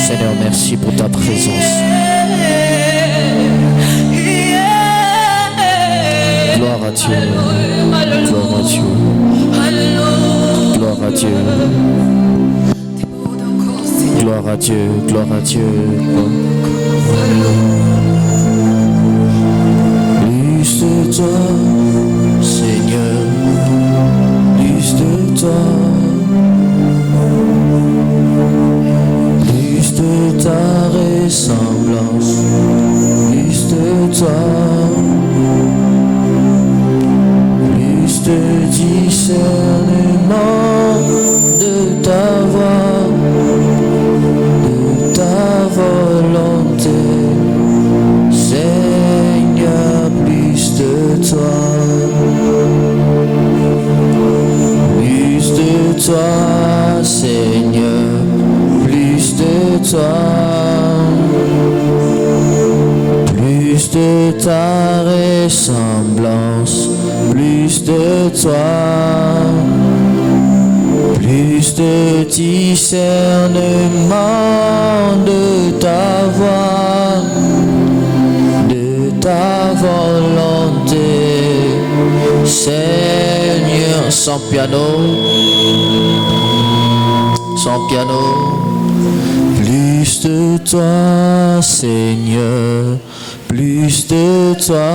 Seigneur, merci pour ta présence. Gloire à Dieu. Gloire à Dieu. Gloire à Dieu. Gloire à Dieu. Gloire à Dieu. Plus de toi, Seigneur. Plus de toi. Plus de ta ressemblance, plus de toi, plus de discernement de ta voix, de ta volonté, Seigneur, plus de toi, Seigneur. Plus de toi, plus de ta ressemblance, plus de toi, plus de discernement de ta voix, de ta volonté, Seigneur. Sans piano, sans piano. Plus de toi, Seigneur, plus de toi,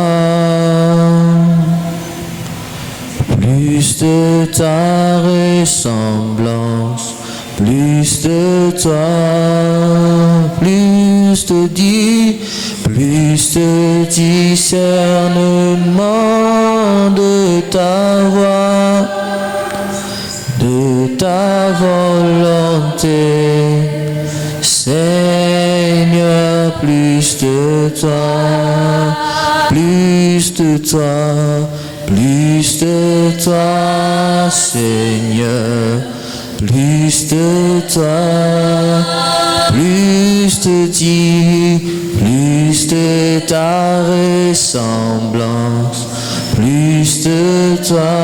plus de ta ressemblance, plus de toi, plus de discernement de ta voix, de ta volonté, Seigneur, plus de toi, plus de toi, plus de toi, Seigneur, plus de toi, plus de ta ressemblance, plus de toi,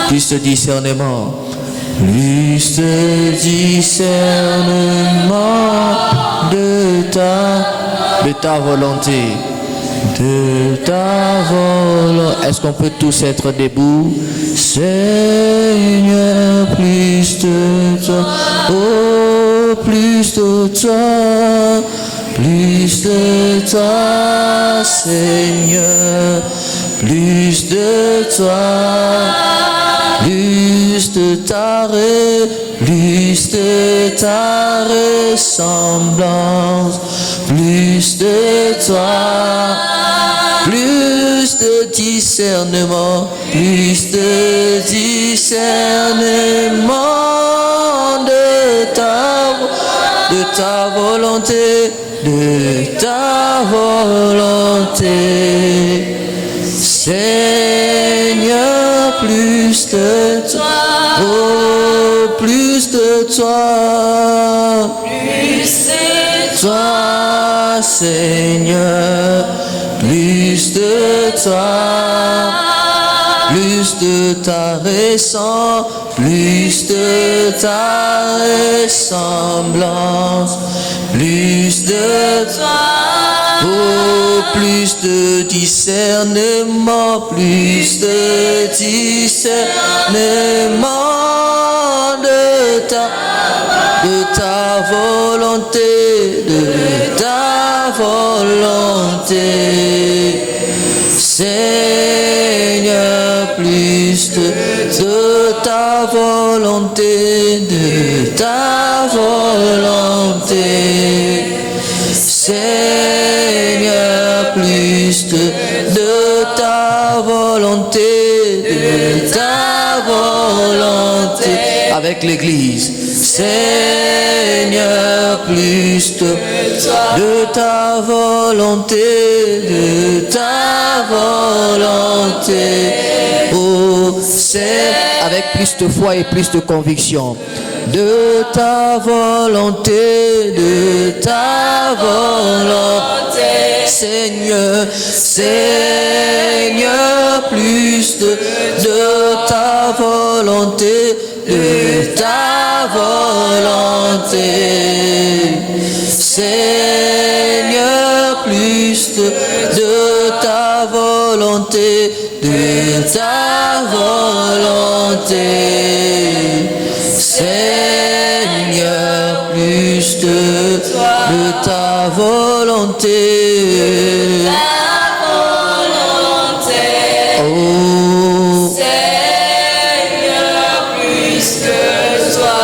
plus de discernement, plus de discernement de ta volonté, de ta volonté. Est-ce qu'on peut tous être debout? Seigneur, plus de toi, oh, plus de toi, plus de toi, Seigneur, plus de toi, plus de ta ressemblance, plus de toi, plus de discernement, plus de discernement de ta volonté, de ta volonté, Seigneur, plus de toi, oh, plus de toi, Seigneur, plus de toi, plus de ta ressemblance, plus de toi, oh, plus de discernement, plus de discernement de ta volonté, de ta volonté, Seigneur, plus de ta volonté, de ta volonté, Seigneur, plus de ta volonté, de ta volonté, avec l'Église, Seigneur, plus de ta volonté, de ta volonté, oh, c'est avec plus de foi et plus de conviction, de ta volonté, Seigneur, Seigneur, plus de ta volonté, de ta volonté. Seigneur, plus de ta volonté, de ta volonté. Seigneur, plus de ta volonté. Oh, Seigneur, plus que toi.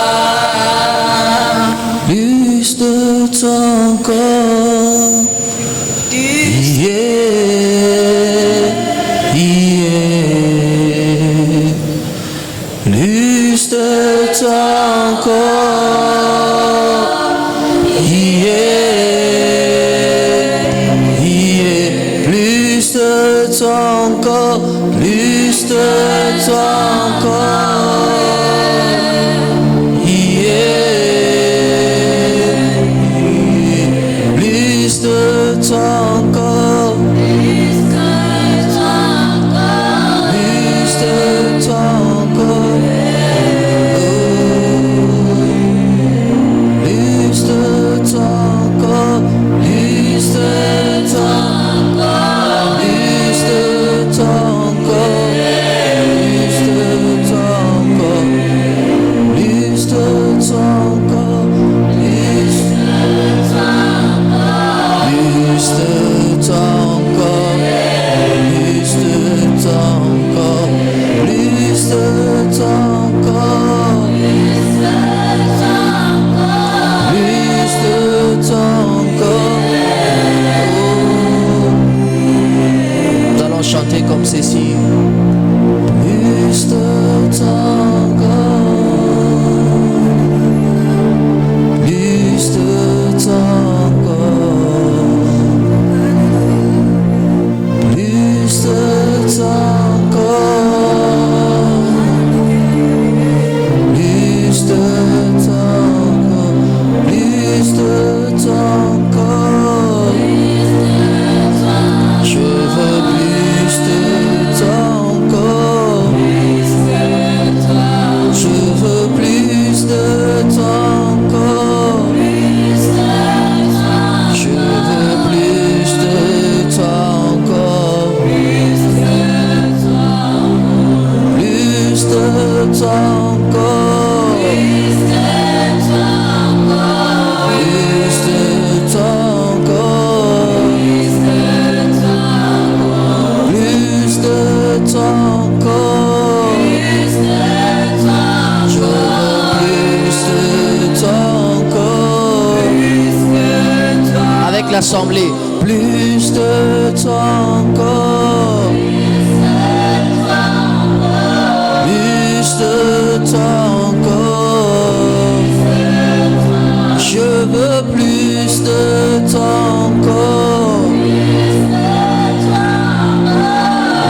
Plus de toi encore. Yeah, yeah. Plus de toi encore. Yeah, yeah. Plus de toi encore. Plus de toi encore. Plus de toi encore. Plus de toi encore. Plus de toi encore. Plus de toi encore. Plus de toi encore. Plus de toi encore. Plus de toi encore. Plus de toi encore. Plus de toi encore. Plus de toi encore. Nous allons chanter comme ceci. Plus de toi encore. Plus de toi encore. Plus de toi encore. Plus de toi encore. Plus de toi encore. Je veux plus de toi encore. Je veux plus de toi encore. Je veux plus de toi encore. Plus de toi encore. Plus de toi encore. Plus de toi encore. Je veux plus de toi encore. Avec l'assemblée, plus de toi encore. Plus de toi encore. Je veux plus de toi encore.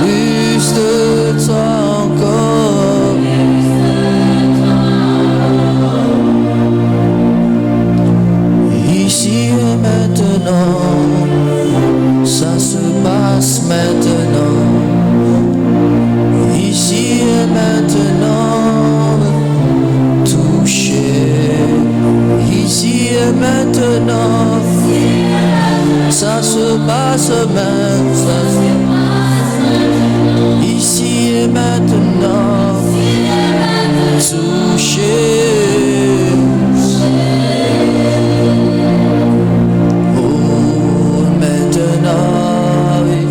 Plus de toi encore. Ici et maintenant, ça se passe maintenant. Ici et maintenant, touché. Ici et maintenant, ça se passe maintenant. Ici et maintenant, touché. Oh, maintenant, oui,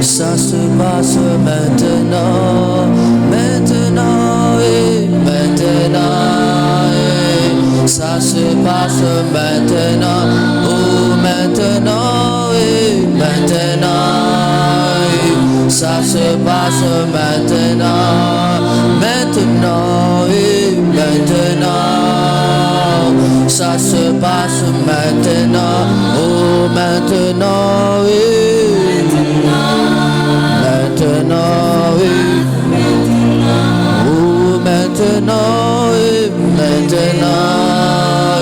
ça se passe maintenant. Maintenant, oui, maintenant, oui, ça se passe maintenant. Oh, maintenant, oui, maintenant, oui, ça se passe maintenant. Maintenant, oui, maintenant, ça se passe maintenant. Oh, maintenant, oui, maintenant, oui. Oh, maintenant, oui, maintenant,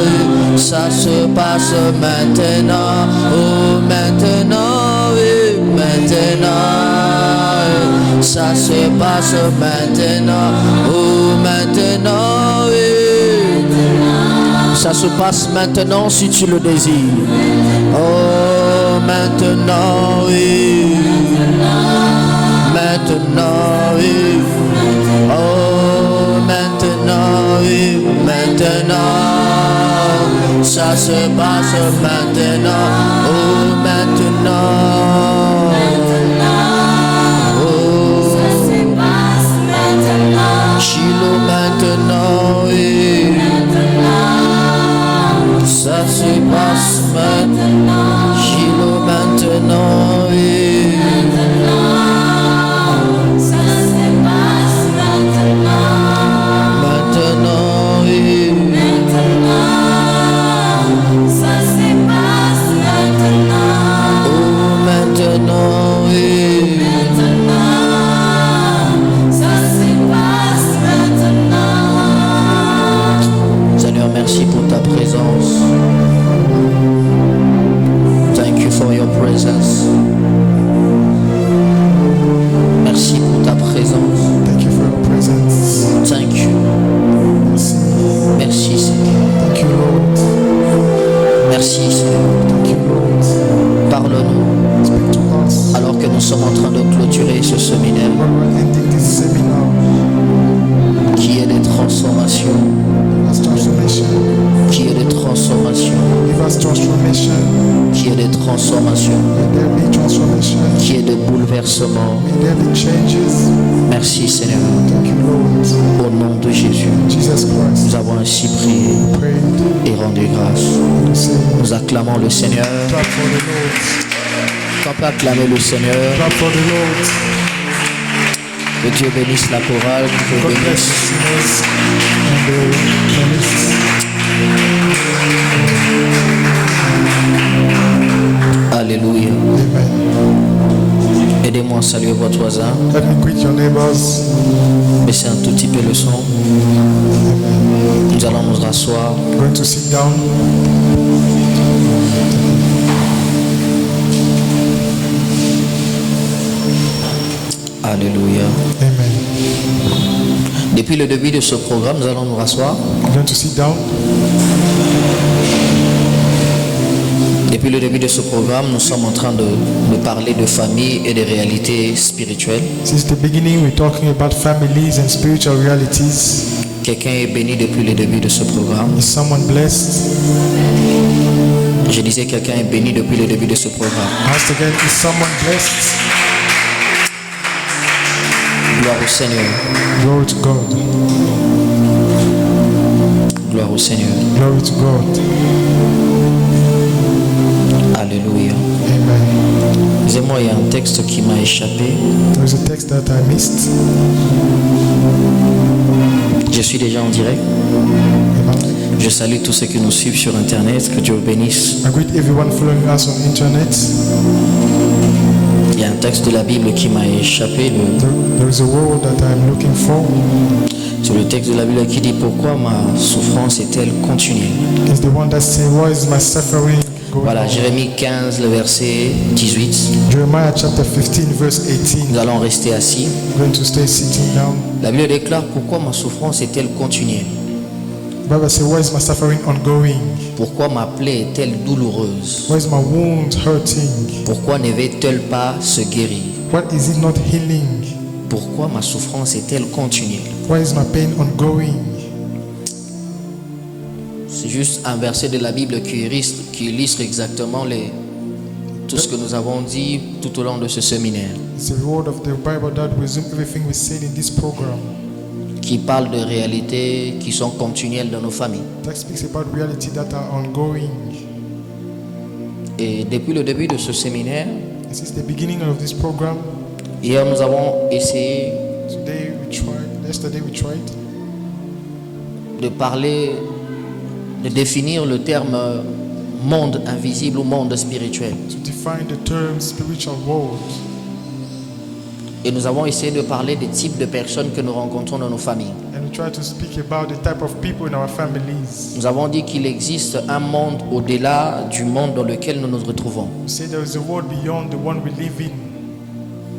oui. Ça se passe maintenant. Oh, maintenant. ça se passe maintenant, oh maintenant, oui. Ça se passe maintenant si tu le désires. Oh maintenant, oui. Maintenant, oui. Oh maintenant, oui. Maintenant, ça se passe maintenant, oh maintenant. Oh, Shiloh maintenant, oui. Ça se passe maintenant, Shiloh maintenant, oui. Maintenant, oui. Oh, maintenant, oui. Seigneur, merci pour ta présence. Thank you for your presence. Merci pour ta présence. Thank you for your presence. Thank you. Merci Seigneur. Thank you, Lord. Merci Seigneur. Thank you, Lord. Parle-nous Speak to us. alors que nous sommes en train de clôturer ce séminaire When we're ending this seminar, qui est des transformations, give us transformation. qui est des transformations, Give us transformation. qui est des transformations, May there be transformation. qui est de bouleversements. May there be changes. Merci Seigneur. Thank you, Lord. Au nom de Jésus, Jesus Christ. nous avons ainsi prié Prayed et rendu grâce. and we say, Nous acclamons le Seigneur. clap for the Lord. Quand peut acclamer le Seigneur, Clap for the Lord. que Dieu bénisse la chorale, que Dieu God bless bénisse. the singers and the pianists. Alléluia. Amen. Aidez-moi à saluer votre voisin. Let me greet your neighbors. Baissez un tout petit peu le son. Nous allons nous rasseoir. Going to sit down. Alléluia. Amen. Depuis le début de ce programme, nous allons nous rasseoir. Going to sit down. Depuis le début de ce programme, nous sommes en train de parler de famille et de réalités spirituelles. Since the beginning, we're talking about families and spiritual realities. Quelqu'un est béni depuis le début de ce programme. Is someone blessed? Je disais quelqu'un est béni depuis le début de ce programme. Once again, is someone blessed? Gloire au Seigneur. Glory to God. Gloire au Seigneur. Glory to God. Alléluia. Amen. Excusez-moi, il y a un texte qui m'a échappé. There is a text that I missed. Je suis déjà en direct. Amen. Je salue tous ceux qui nous suivent sur Internet. Que Dieu vous bénisse. I greet everyone following us on internet. Il y a un texte de la Bible qui m'a échappé. There is a word that I'm looking for. C'est le texte de la Bible qui dit pourquoi ma souffrance est-elle continuelle. It's the one that says, "Why is my suffering going Voilà, on?" Jérémie 15, le verset 18. Jeremiah chapter 15, verse 18. Nous allons rester assis. I'm going to stay sitting down. La Bible déclare pourquoi ma souffrance est-elle continuelle. The Bible says, "Why is my suffering ongoing? Pourquoi ma plaie est-elle douloureuse. Why is my wound hurting? Pourquoi ne va-t-elle pas se guérir. Why is it not healing? Pourquoi ma souffrance est-elle continuelle. Why is my pain ongoing?" C'est juste un verset de la Bible qui illustre exactement tout ce que nous avons dit tout au long de ce séminaire. It's a word of the Bible that resumes everything we said in this program. Qui parle de réalités qui sont continuelles dans nos familles. That speaks about reality that are ongoing. Et depuis le début de ce séminaire, And since the beginning of this program, hier nous avons essayé yesterday we tried de parler, de définir le terme monde invisible ou monde spirituel. to define the term spiritual world. Et nous avons essayé de parler des types de personnes que nous rencontrons dans nos familles. And we try to speak about the type of people in our families. Nous avons dit qu'il existe un monde au-delà du monde dans lequel nous nous retrouvons. We say there is a world beyond the one we live in.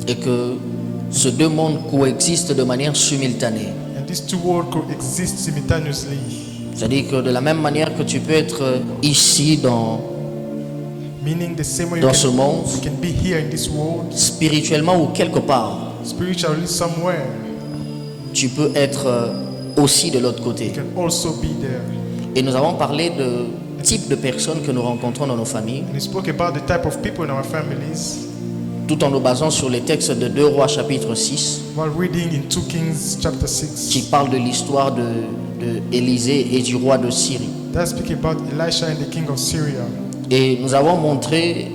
Et que Ces deux mondes coexistent de manière simultanée. And these two worlds coexist simultaneously. C'est-à-dire que de la même manière que tu peux être ici Meaning the same way dans ce monde, you can be here in this world, spirituellement ou quelque part, spiritually somewhere, tu peux être aussi de l'autre you côté. can also be there. Et nous avons parlé de type de personnes que nous rencontrons dans nos familles, And he spoke about the type of people in our families tout en nous basant sur les textes de 2 Rois chapitre 6, while reading in 2 Kings chapter 6. qui parlent de l'histoire de Élisée et du roi de Syrie. That's speaking about Elisha and the king of Syria. Et nous avons montré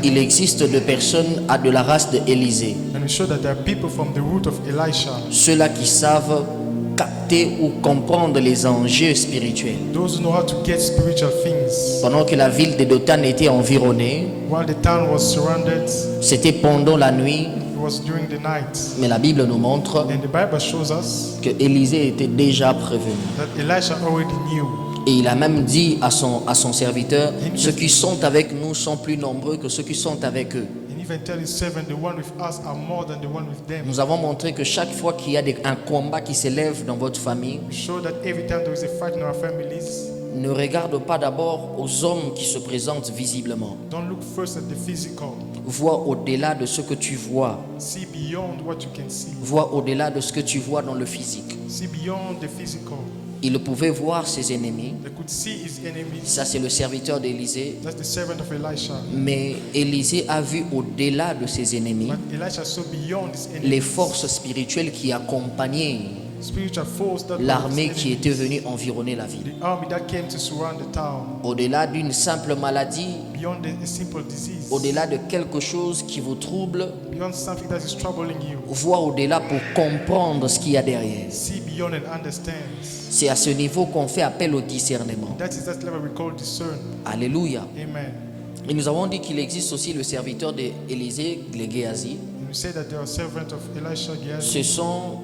qu'il existe de personnes de la race de Élisée, And we show that there are people from the root of Elisha, ceux-là qui savent capter ou comprendre les enjeux spirituels. those who know how to get spiritual things. Pendant que la ville de Dothan était environnée, While the town was surrounded, c'était pendant la nuit, it was during the night. mais la Bible nous montre And the Bible shows us que Élisée était déjà prévenu. that Elisha already knew. Et il a même dit à son serviteur, ceux qui sont avec nous sont plus nombreux que ceux qui sont avec eux. And even tell his servant, the one with us are more than the one with them. Nous avons montré que chaque fois qu'il y a un combat qui s'élève dans votre famille, Show that every time there is a fight in our families, ne regarde pas d'abord aux hommes qui se présentent visiblement. don't look first at the physical. Vois au-delà de ce que tu vois. See beyond what you can see. Vois au-delà de ce que tu vois dans le physique. See beyond the physical. Il pouvait voir ses ennemis. They could see his enemies. Ça, c'est le serviteur d'Élisée. That's the servant of Elisha. Mais Élisée a vu au-delà de ses ennemis But Elisha saw beyond his les enemies. forces spirituelles qui accompagnaient Spiritual force that l'armée was his qui était enemies. venue environner la ville. The army that came to surround the town. Au-delà d'une simple maladie, Beyond a simple disease. au-delà de quelque chose qui vous trouble, Beyond something that is troubling you. vois au-delà pour comprendre ce qu'il y a derrière. See beyond and understand. C'est à ce niveau qu'on fait appel au discernement. That is that level we call discern. Alléluia. Amen. Et nous avons dit qu'il existe aussi le serviteur d'Élisée, le Géasi. And we say that there are servants of Elisha, Gehazi, Ce sont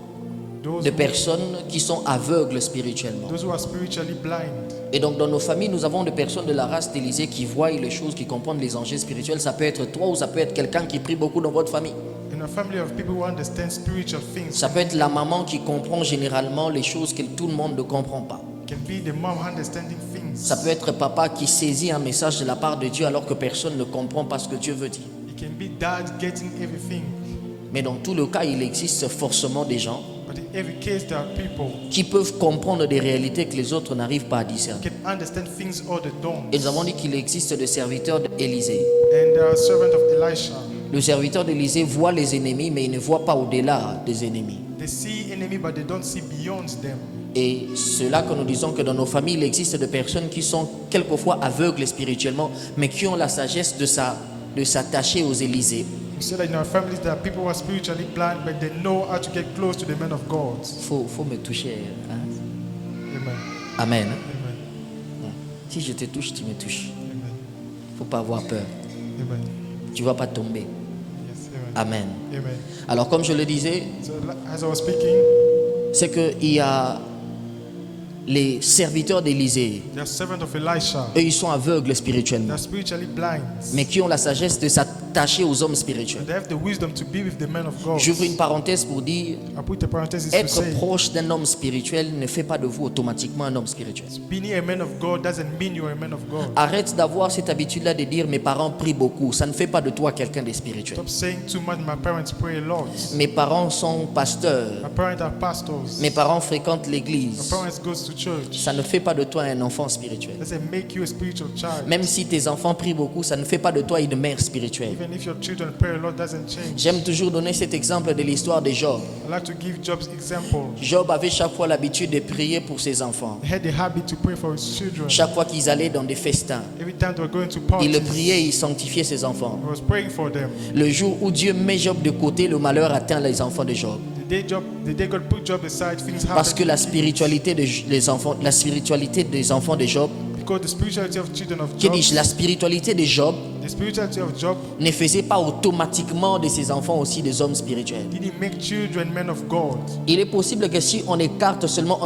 those des personnes qui sont aveugles spirituellement. who are spiritually blind. Et donc dans nos familles, nous avons des personnes de la race d'Élisée qui voient les choses, qui comprennent les enjeux spirituels. Ça peut être toi ou ça peut être quelqu'un qui prie beaucoup dans votre famille. In a family of people who understand spiritual things, Ça peut être la maman qui comprend généralement les choses que tout le monde ne comprend pas. can be the mom understanding things. Ça peut être papa qui saisit un message de la part de Dieu alors que personne ne comprend pas ce que Dieu veut dire. It can be dad getting everything. Mais dans tout le cas, il existe forcément des gens But in every case, there are people qui peuvent comprendre des réalités que les autres n'arrivent pas à discerner. who can understand things others don't. Et nous avons dit qu'il existe des serviteurs d'Élisée. And there are servants of Elisha. Le serviteur d'Élisée voit les ennemis, mais il ne voit pas au-delà des ennemis. They see enemy, but they don't see beyond them. Et c'est là que nous disons que dans nos familles, il existe des personnes qui sont quelquefois aveugles spirituellement, mais qui ont la sagesse de s'attacher aux Élysées. We say that in our families, there are people who are spiritually blind, but they know how to get close to the men of God. Faut me toucher. Hein? Amen. Amen. Amen. Si je te touche, tu me touches. Amen. Faut pas avoir peur. Amen. Tu vas pas tomber. Yes. Amen. Amen. Alors comme je le disais, So as I was speaking, c'est qu'il y a les serviteurs d'Élisée. they are servants of Elisha. Eux, ils sont aveugles They spirituellement, are spiritually blind. mais qui ont la sagesse de s'attacher aux hommes spirituels. And they have the wisdom to be with the men of God. J'ouvre une parenthèse pour dire, I put a parenthesis to être say, proche d'un homme spirituel ne fait pas de vous automatiquement un homme spirituel. being a man of God doesn't mean you're a man of God. Arrête d'avoir cette habitude-là de dire mes parents prient beaucoup. Ça ne fait pas de toi quelqu'un de spirituel. Stop saying too much. My parents pray a lot. Mes parents sont pasteurs. My parents are pastors. Mes parents fréquentent My l'église. parents goes to church. Ça ne fait pas de toi un enfant spirituel. Doesn't make you a spiritual child. Même si tes enfants prient beaucoup, ça ne fait pas de toi une mère spirituelle. Even if your children pray a lot, doesn't change. J'aime toujours donner cet exemple de l'histoire de Job. I like to give Job's example. Job avait chaque fois l'habitude de prier pour ses enfants. He had the habit to pray for his children. Chaque fois qu'ils allaient dans des festins, Every time they were going to il parties, le priait et il sanctifiait ses enfants. he was praying for them. Le jour où Dieu met Job de côté, le malheur atteint les enfants de Job. The day God put Job aside, things Parce que happened. la spiritualité des enfants de Job, Because the spirituality of children of que Job, dis-je, la spiritualité de Job the spirituality of Job ne faisait pas automatiquement de ses enfants aussi des hommes spirituels. didn't make children men of God. Il est possible que si on écarte seulement,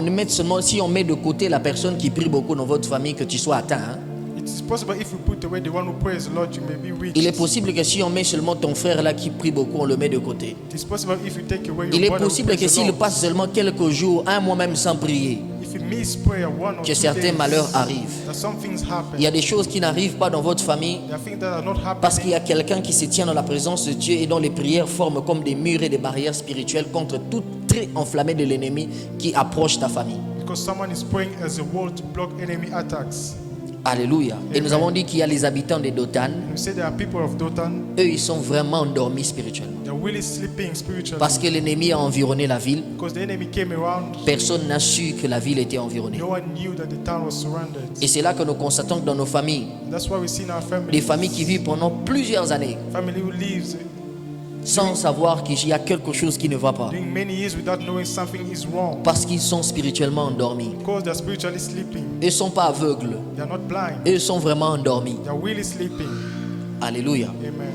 si on met de côté la personne qui prie beaucoup dans votre famille, que tu sois atteint. Hein. It is possible if you put away the one who prays the Lord, you may be rich. Il est possible que si on met seulement ton frère là qui prie beaucoup, on le met de côté. It is possible if you take away your Il est brother who possible prays que the s'il Lord. passe seulement quelques jours, un mois même sans prier, If you miss prayer 1 or 2 que certains days, malheurs arrivent. that some things happen. Il y a des choses qui n'arrivent pas dans votre famille There are things that are not parce qu'il happening y a quelqu'un qui se tient dans la présence de Dieu et dont les prières forment comme des murs et des barrières spirituelles contre tout trait enflammé de l'ennemi qui approche ta famille. because someone is praying as a wall to block enemy attacks. Alléluia. Et nous Amen. avons dit qu'il y a les habitants de Dothan. And we say there are people of Dothan, Eux, ils sont vraiment endormis spirituellement. they're really sleeping spiritually Parce que l'ennemi a environné la ville. because the enemy came around. Personne n'a su que la ville était environnée. No one knew that the town was surrounded. Et c'est là que nous constatons que dans nos familles, That's why we see in our des family, familles qui vivent pendant plusieurs années family who lives sans savoir qu'il y a quelque chose qui ne va pas. doing many years without knowing something is wrong Parce qu'ils sont spirituellement endormis. because they're spiritually sleeping. Ils ne sont pas aveugles. They're not blind. Ils sont vraiment endormis. They're really sleeping. Alléluia. Amen.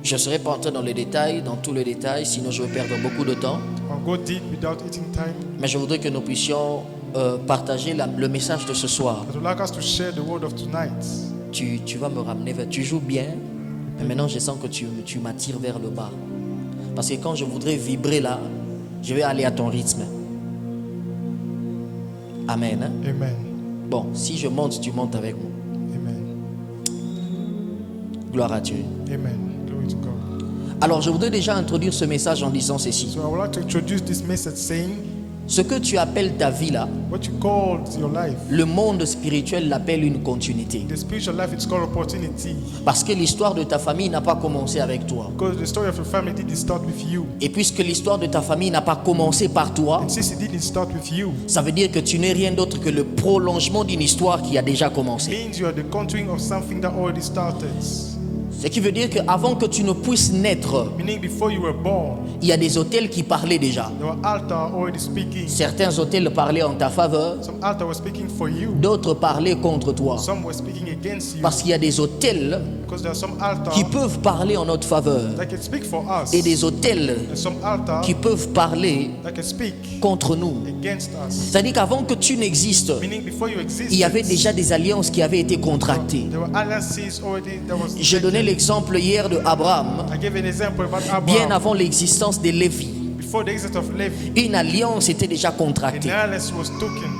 Je ne serai pas entré dans les détails, dans tous les détails, sinon je vais perdre beaucoup de temps. I'll go deep without eating time. Mais je voudrais que nous puissions partager le message de ce soir. I would like us to share the word of tonight. Tu vas me ramener vers... Tu joues bien, mais maintenant je sens que tu m'attires vers le bas. Parce que quand je voudrais vibrer là, je vais aller à ton rythme. Amen. Hein? Amen. Bon, si je monte, tu montes avec moi. Amen. Gloire à Dieu. Amen. Glory to God. Alors je voudrais déjà introduire ce message en disant ceci. So I would like to introduce this message saying, Ce que tu appelles ta vie là, what you call your life. le monde spirituel l'appelle une continuité. The spiritual life is called opportunity. Parce que l'histoire de ta famille n'a pas commencé avec toi. Because the story of your family didn't start with you. Et puisque l'histoire de ta famille n'a pas commencé par toi, And since it didn't start with you, ça veut dire que tu n'es rien d'autre que le prolongement d'une histoire qui a déjà commencé. means you are the continuing of something that already started. Ce qui veut dire qu'avant que tu ne puisses naître, Meaning before you were born, il y a des hôtels qui parlaient déjà. there were altars already speaking. Certains hôtels parlaient en ta faveur, Some altars were speaking for you. d'autres parlaient contre toi. Some were speaking against you. Parce qu'il y a des hôtels Because there are some altars qui peuvent parler en notre faveur that can speak for us. et des hôtels And some altars qui peuvent parler that can speak contre nous. against us. C'est-à-dire qu'avant que tu n'existes, Meaning before you existed, il y avait déjà des alliances qui avaient été contractées. there were alliances already that was Je donnais taken. l'exemple hier de Abraham, I gave an example about bien Abraham. avant l'existence de Lévi. Before the exit of Levi, Une alliance était déjà an contractée. alliance was taken.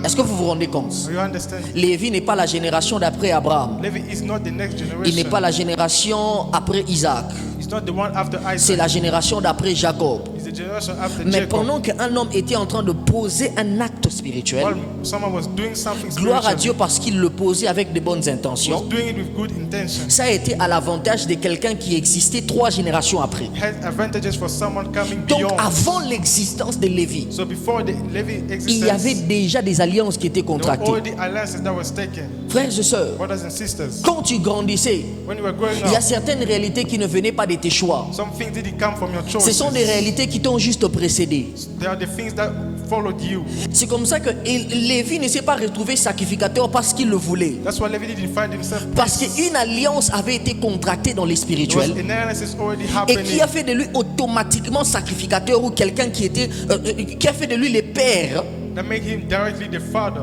Est-ce que vous vous rendez compte? Do you understand? Lévi n'est pas la génération d'après Abraham. Levi is not the next Il n'est generation. pas la génération après Isaac. He's not the one after C'est Isaac. la génération d'après Jacob. He's the generation after Mais Jacob. pendant qu'un homme était en train de poser un acte spirituel, While someone was doing something gloire à spiritual, Dieu parce qu'il le posait avec de bonnes was intentions, doing it with good intentions. ça a été à l'avantage de quelqu'un qui existait 3 générations après. Had advantages for someone coming Donc beyond. avant l'existence de Lévi, So before the Levi il y avait existence, déjà des alliances qui étaient there were contractées. already alliances that was taken. Frères et sœurs, Brothers and sisters, quand tu grandissais, when you were growing il y a up, certaines réalités qui ne venaient pas de tes choix. some things didn't come from your Ce choices. sont des réalités qui t'ont juste précédé. There are the things that followed you. C'est comme ça que Lévi ne s'est pas retrouvé sacrificateur parce qu'il le voulait. That's why Levi didn't find himself Parce priest. qu'une alliance avait été contractée dans les There was spirituels an alliance is already et happening. qui a fait de lui automatiquement sacrificateur ou quelqu'un qui était, qui a fait de lui le père That made him directly the father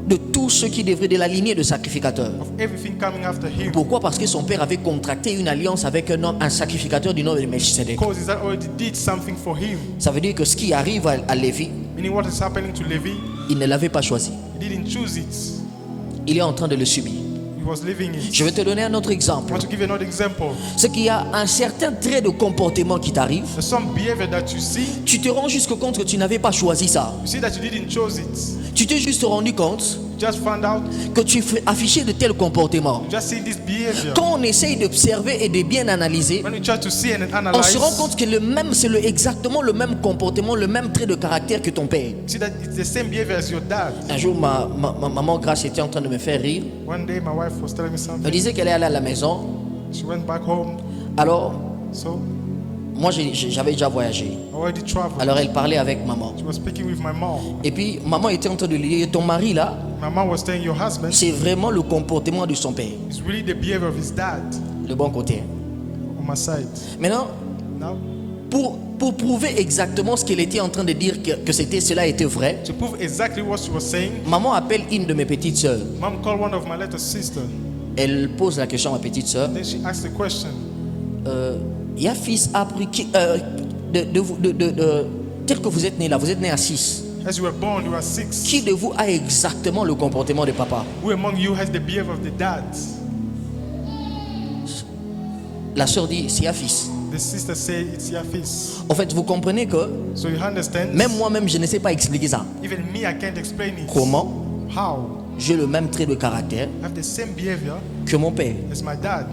de tous ceux qui devraient de la lignée de sacrificateurs. of everything coming after him. Pourquoi? Parce que son père avait contracté une alliance avec un homme, un sacrificateur du nom de Melchisedec. Because he already did something for him. Ça veut dire que ce qui arrive à Lévi, Meaning what is happening to Levi, il ne l'avait pas choisi. he didn't choose it. Il est en train de le subir. He was living it. Je vais te donner un autre I exemple. want to give you another example. C'est qu'il y a un certain trait de comportement qui t'arrive. There's some behavior that you see. Tu te rends jusqu'au compte que tu n'avais pas choisi ça. You see that you didn't choose it. Tu t'es juste rendu compte You just found out. que tu affichais de tels comportements. You just see this behavior. Quand on essaye d'observer et de bien analyser, When you try to see and on analyze, se rend compte que c'est exactement le même comportement, le même trait de caractère que ton père. you see that it's the same behavior as your dad. Un jour, ma maman Grâce était en train de me faire rire. One day, my wife was telling me Elle something. disait qu'elle est allée à la maison. She went back home. Alors, So moi, j'avais déjà voyagé. I already traveled. Alors, elle parlait avec maman. She was speaking with my mom. Et puis, maman était en train de lui dire, ton mari là, My mom was telling your husband, c'est vraiment le comportement de son père. it's really the behavior of his dad Le bon côté. on my side. Maintenant, Now, pour prouver exactement ce qu'elle était en train de dire, que cela était vrai, To prove exactly what she was saying, maman appelle une de mes petites sœurs. Mom called one of my little sister. Elle pose la question à ma petite sœur. Then she asked the question. Ya fils a appris tel que vous êtes né là, vous êtes né à 6. As you were born, you were 6. Qui de vous a exactement le comportement de papa? Who among you has the behavior of the dad? La sœur dit, c'est ya fils. The sister said, it's your face. En fait, vous comprenez que So you understand? même moi-même, je ne sais pas expliquer ça. Even me, I can't explain it. Comment? How? J'ai le même trait de caractère I have the same behavior que mon père. as my dad.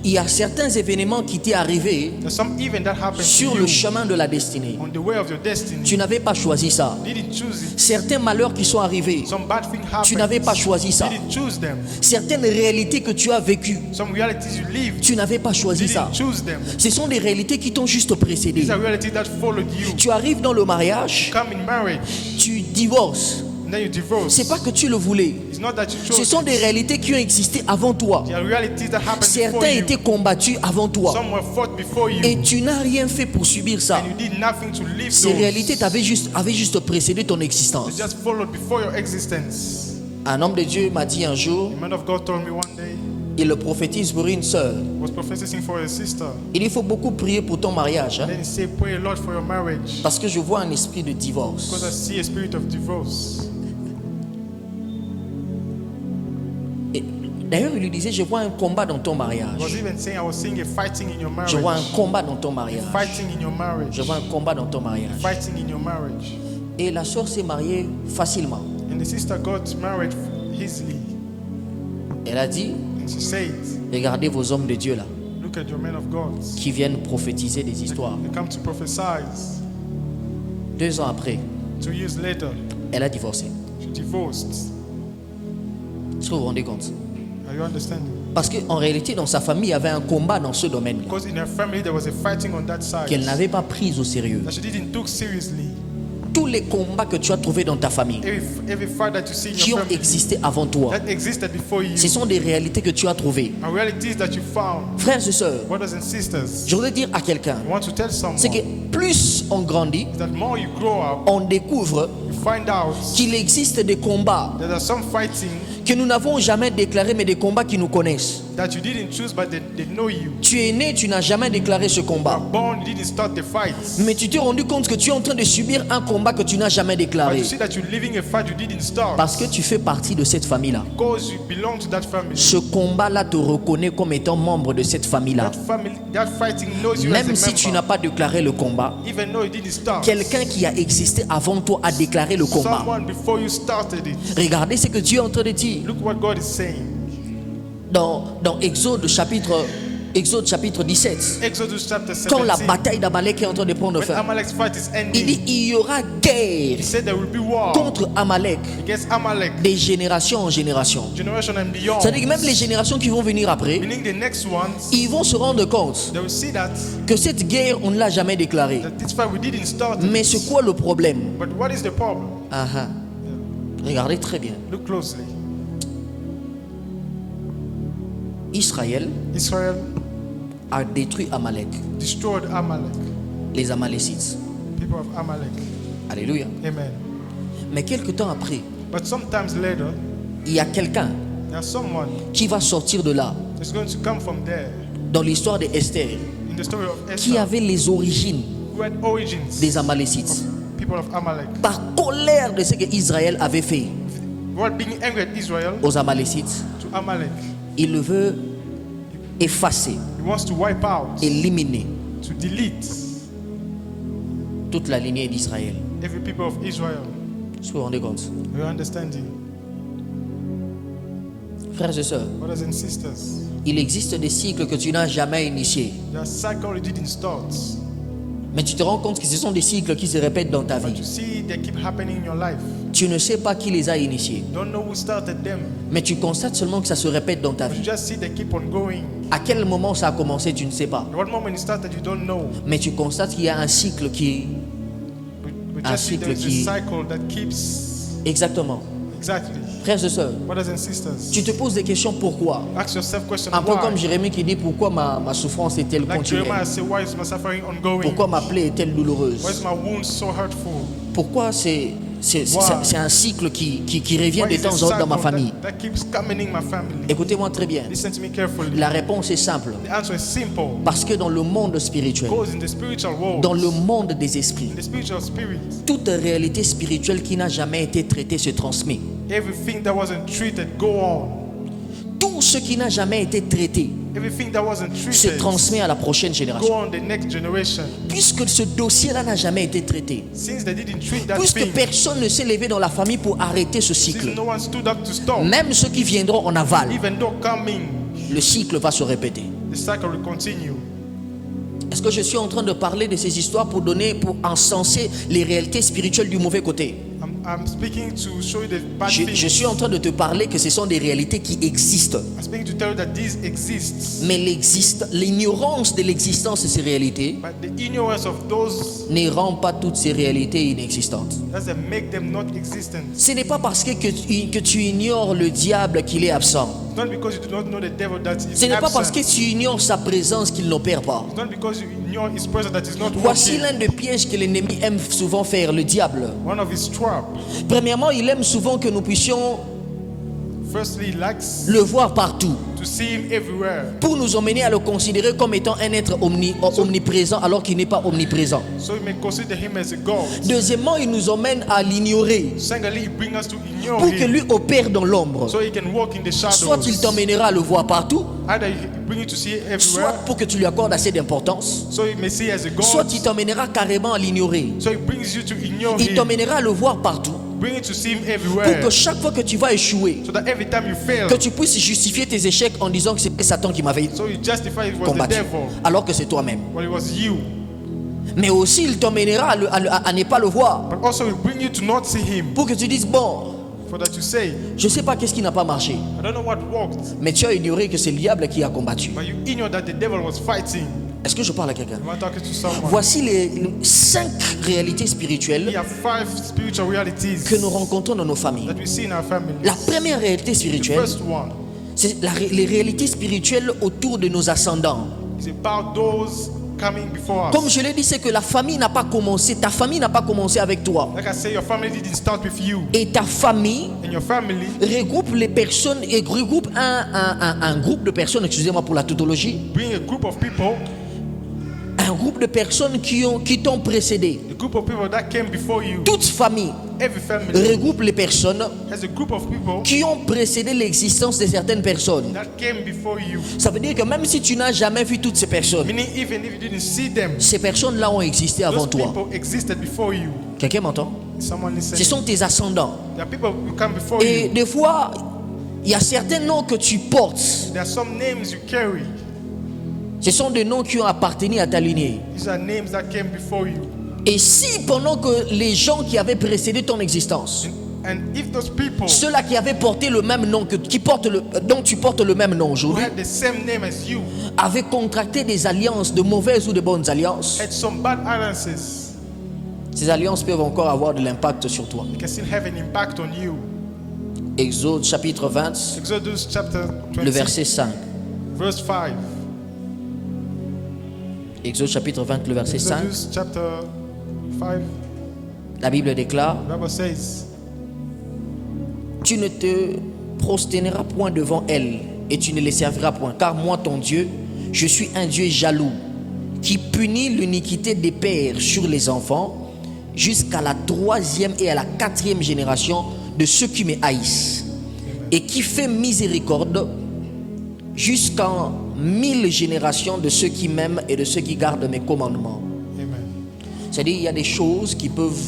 Il y a certains événements qui t'est arrivé There's some event that happened sur to le you chemin de la destinée. on the way of your destiny. Tu n'avais pas choisi ça. You didn't choose it. Certains malheurs qui sont arrivés, Some bad thing happened. tu n'avais pas choisi ça. You didn't choose them. Certaines réalités que tu as vécues, Some realities you lived. tu n'avais pas You choisi ça. didn't choose them. Ce sont des réalités qui t'ont juste précédé. These are realities that followed you. Tu arrives dans le mariage, Come in marriage, tu divorces. and then you divorce. C'est pas que tu le voulais. It's not that you Ce chose sont it. des réalités qui ont existé avant toi. There are realities that happened before Certains you. étaient combattus avant toi. Some were fought before you. Et tu n'as rien fait pour subir ça. And you did nothing to live Ces those. réalités avaient juste précédé ton existence. They just followed before your existence. Un homme de Dieu m'a dit un jour, A man of God told me one day, il le prophétise pour une sœur. was prophesying for a sister. Il dit, il faut beaucoup prier pour ton mariage, hein, Then he said, pray a lot for your marriage. parce que je vois un esprit de Because I divorce. see a spirit of divorce. Et d'ailleurs, il lui disait, je vois un combat dans ton I was mariage. even saying I was seeing a fighting in your Je vois un marriage. combat dans ton mariage. Fighting in your marriage. Je vois un combat dans ton mariage. Fighting in your marriage. Et la sœur s'est mariée facilement. And the sister got married easily. Elle a dit, And she said, regardez vos hommes de Dieu là, look at your men of God. qui viennent prophétiser des histoires. They come to prophesy. 2 ans après, 2 years later, elle a divorcé. she divorced. Est-ce que vous vous rendez compte? Are you understanding? Parce qu'en réalité, dans sa famille, il y avait un combat dans ce domaine-là Because in her family there was a fighting on that side qu'elle n'avait pas pris au sérieux. that she didn't took seriously. Tous les combats que tu as trouvés dans ta famille, Every fight that you see in qui your ont family existé avant toi, that existed before you ce sont des réalités que tu as trouvées. are realities that you found. Frères et sœurs, Brothers and sisters, je voudrais dire à quelqu'un, I want to tell someone c'est que plus on grandit, that more you grow up, on découvre you find out qu'il existe des combats that there are some fighting que nous n'avons jamais déclarés, mais des combats qui nous connaissent. that you didn't choose but they know you. Tu es né, tu n'as jamais déclaré ce You combat. are born, you didn't start the fight. Mais tu t'es rendu compte que tu es en train de subir un combat que tu n'as jamais But déclaré. you see that you're living a fight you didn't start. Parce que tu fais partie de cette famille-là. Because you belong to that family. Ce combat-là te reconnaît comme étant membre de cette famille-là. That fighting knows you Même as a si tu n'as member. pas déclaré le combat, Even though you didn't start. quelqu'un qui a existé avant toi a déclaré le combat. Someone before you started it. Regardez ce que Dieu est en train de dire. Look what God is saying. Dans Exode chapitre 17, Exodus chapter 17. quand la bataille d'Amalek est en train de prendre When fin, Amalek's fight is il ending, dit il y aura guerre he said there will be war contre Amalek against Amalek, des générations en génération. generation and beyond. C'est-à-dire que même les générations qui vont venir après, Meaning the next ones, ils vont se rendre compte they will see that que cette guerre, on ne l'a jamais déclarée. this fight we didn't start. Mais c'est quoi le problème? But what is the problem? Ah, ah. Regardez très bien. Look closely. Israël Israel a détruit Amalek, destroyed Amalek, les Amalécites. people of Amalek. Alléluia. Amen. Mais quelque temps après, But sometimes later, il y a quelqu'un there's someone qui va sortir de là, that's going to come from there. dans l'histoire d'Esther, In the story of qui Esther, avait les origines who had origins, des Amalécites. people of Amalek, Par colère de ce que Israël avait fait who had been angry at Israel aux Amalécites, to Amalek. il le veut effacer, He wants to wipe out, éliminer to delete toute la lignée d'Israël. every people of Israel. Est-ce que vous vous rendez compte? Are you understanding? Frères et sœurs, Brothers and sisters, il existe des cycles que tu n'as jamais initiés. there are cycles you didn't start, Mais tu te rends compte que ce sont des cycles qui se répètent dans ta but you vie. see they keep happening in your life. Tu ne sais pas qui les a initiés. Don't know who started them, Mais tu constates seulement que ça se répète dans ta but you vie. just see they keep on going. À quel moment ça a commencé, tu ne sais pas. At what moment it started, you don't know. Mais tu constates qu'il y a un cycle qui... But Un just see there is cycle qui- a cycle that keeps Exactement. exactly. Frères et sœurs, Brothers and sisters, tu te poses des questions pourquoi. ask yourself question Un peu why. comme Jérémie qui dit pourquoi ma souffrance est-elle Like continuelle? Jeremiah said, why is my suffering ongoing? Pourquoi ma plaie est-elle Why douloureuse? is my wound so hurtful? Pourquoi c'est un cycle qui revient Why de is temps this en temps dans ma cycle famille? that keeps coming in my family? Écoutez-moi très bien. Listen to me carefully. La réponse est simple. The answer is simple. Parce que dans le monde spirituel, Goes in the spiritual world, dans le monde des esprits, in the spiritual spirit, toute réalité spirituelle qui n'a jamais été traitée se transmet. everything that wasn't treated go on. Tout ce qui n'a jamais été traité Everything that wasn't se treated transmet à la prochaine go génération. on the next generation. Puisque ce dossier-là n'a jamais été traité, Since they didn't treat that puisque thing, personne ne s'est levé dans la famille pour arrêter ce since cycle, no one stood up to stop, même ceux qui viendront en aval, even though coming, le cycle va se répéter. the cycle will continue. Est-ce que je suis en train de parler de ces histoires pour encenser les réalités spirituelles du mauvais côté? I'm speaking to show you the bad Je things. suis en train de te parler que ce sont des réalités qui existent. I'm speaking to tell you that these exist, Mais l'ignorance de l'existence de ces réalités but the ignorance of those ne rend pas toutes ces réalités inexistantes. doesn't make them not existent. Ce n'est pas parce que tu ignores le diable qu'il est absent. It's not because you do not know the devil that is Ce n'est pas parce absent. que tu ignores sa présence qu'il n'opère pas. It's not because you ignore his presence that is not Voici working. l'un des pièges que l'ennemi aime souvent faire, le diable. One of his traps. Premièrement, il aime souvent que nous puissions Firstly, he likes le voir partout, to see him everywhere. pour nous emmener à le considérer comme étant un être omniprésent alors qu'il n'est pas omniprésent. So we may consider him as a God. Deuxièmement, il nous emmène à l'ignorer Secondly, he brings us to ignore pour que him lui opère dans l'ombre. so he can walk in the shadows. Soit il t'emmènera à le voir partout, Either he bring you to see it soit everywhere, pour que tu lui accordes assez d'importance, so he may see as a God. soit il t'emmènera carrément à l'ignorer. So he brings you to ignore Il him, t'emmènera à le voir partout bring you to see him pour everywhere, que chaque fois que tu vas échouer, so that every time you fail, que tu puisses justifier tes échecs en disant que c'était Satan qui m'avait so you justify it was the combattu, devil, alors que c'est toi-même. well it was you. Mais aussi, il t'emmènera à ne pas le voir But also he bring you to not see him, pour que tu dises, bon, for that you say, je ne sais pas qu'est-ce qui n'a pas marché, I don't know what worked, mais tu as ignoré que c'est le diable qui a combattu. but you ignore that the devil was fighting. Est-ce que je parle à quelqu'un? Am I talking to someone? Voici les 5 réalités We spirituelles have 5 spiritual realities que nous rencontrons dans nos familles. that we see in our families. La première réalité The spirituelle, first one c'est les réalités spirituelles autour de nos ascendants. is about those coming before us. Comme je l'ai dit, c'est que la famille n'a pas commencé, ta famille n'a pas commencé avec toi. Like I say, your family didn't start with you. Et ta famille And your family regroupe les personnes et regroupe un groupe de personnes, excusez-moi pour la tautologie, bring a group of people, un groupe de personnes qui t'ont précédé. a group of people that came before you. Toute famille Every family regroupe les personnes has a group of people qui ont précédé l'existence de certaines personnes. that came before you. Ça veut dire que même si tu n'as jamais vu toutes ces personnes, Meaning, even if you didn't see them, ces personnes-là ont existé avant those toi. people existed before you. Quelqu'un m'entend? Someone Ce listening. sont tes ascendants. There are people who come before Et you. des fois, il y a certains noms que tu portes. There are some names you carry. Ce sont des noms qui ont appartenu à ta lignée. These are names that came before you. Et si pendant que les gens qui avaient précédé ton existence, And if those people ceux-là qui avaient porté le même nom, dont tu portes le même nom who aujourd'hui, had the same name as you avaient contracté des alliances, de mauvaises ou de bonnes alliances, had some bad alliances, ces alliances peuvent encore avoir de l'impact sur toi. it can still have an impact on you. Exode chapitre 20, Exodus chapter le 20, verset 5. verse 5. Exode chapitre 20, le verset 5. Exodus chapter 5, La Bible déclare: the Bible says, tu ne te prosterneras point devant elle et tu ne les serviras point, car moi ton Dieu, je suis un Dieu jaloux qui punit l'iniquité des pères sur les enfants jusqu'à la 3e et à la 4e génération de ceux qui me haïssent, et qui fait miséricorde jusqu'en 1000 générations de ceux qui m'aiment et de ceux qui gardent mes commandements. Amen. C'est-à-dire, il y a des choses qui peuvent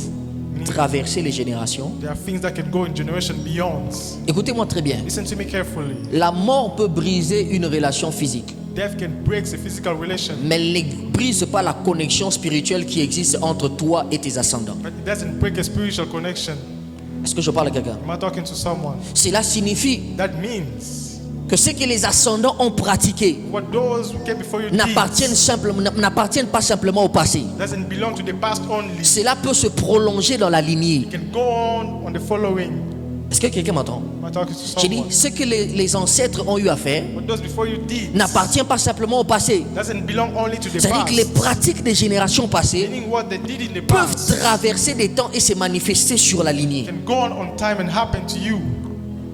traverser les générations. There are things that can go in generation beyond. Écoutez-moi très bien. Listen to me carefully. La mort peut briser une relation physique, Death can break a physical relation, mais elle ne brise pas la connexion spirituelle qui existe entre toi et tes ascendants. but it doesn't break a spiritual connection. Est-ce que je parle à quelqu'un? Am I talking to someone? Cela signifie That means que ce que les ascendants ont pratiqué what those who came before you did n'appartiennent pas simplement au passé. doesn't belong to the past only. Cela peut se prolonger dans la lignée. It can go on the following. Est-ce que quelqu'un m'entend? I'm talking to J'ai dit, someone. ce que les ancêtres ont eu à faire What those before you did n'appartient pas simplement au passé. doesn't belong only to the C'est-à-dire que les past. pratiques des générations passées Meaning what they did in the peuvent past traverser des temps et se manifester sur la lignée. can go on time and happen to you.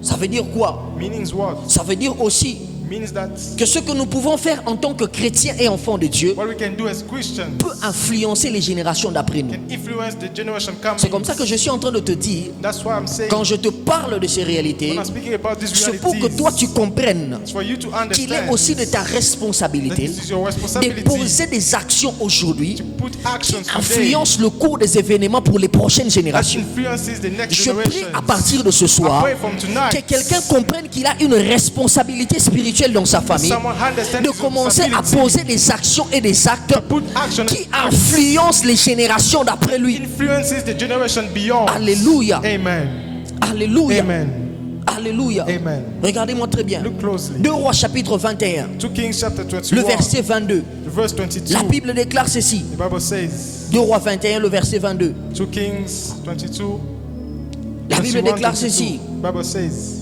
Ça veut dire quoi? Meanings what? Ça veut dire aussi Means that que ce que nous pouvons faire en tant que chrétiens et enfants de Dieu what we can do as Christians peut influencer les générations d'après nous. can influence the generation coming. C'est comme ça que je suis en train de te dire, That's why I'm saying quand je te parle de ces réalités, when I'm speaking about these c'est pour que realities, toi tu comprennes it's for you to qu'il est understand aussi de ta that responsabilité this is your de responsibility poser des actions aujourd'hui to put actions qui today influencent le cours des événements pour les prochaines that générations. influences the next Je prie generation. à partir de ce soir I pray from tonight que quelqu'un comprenne qu'il a une responsabilité spirituelle dans sa famille, someone understands de his commencer à responsibility poser des actions et des actes put action qui influencent les générations d'après lui. influences the generation beyond. Alléluia. Amen. Alléluia. Amen. Alléluia. Amen. Regardez-moi très bien. Look closely. 2 Rois chapitre 21, 2 Kings chapter le 21, verset 22. verse 22. La Bible déclare ceci. The Bible says, 2 Rois 21, le verset 22. 2 Kings 22. La Bible 21, déclare 22. ceci. Bible says,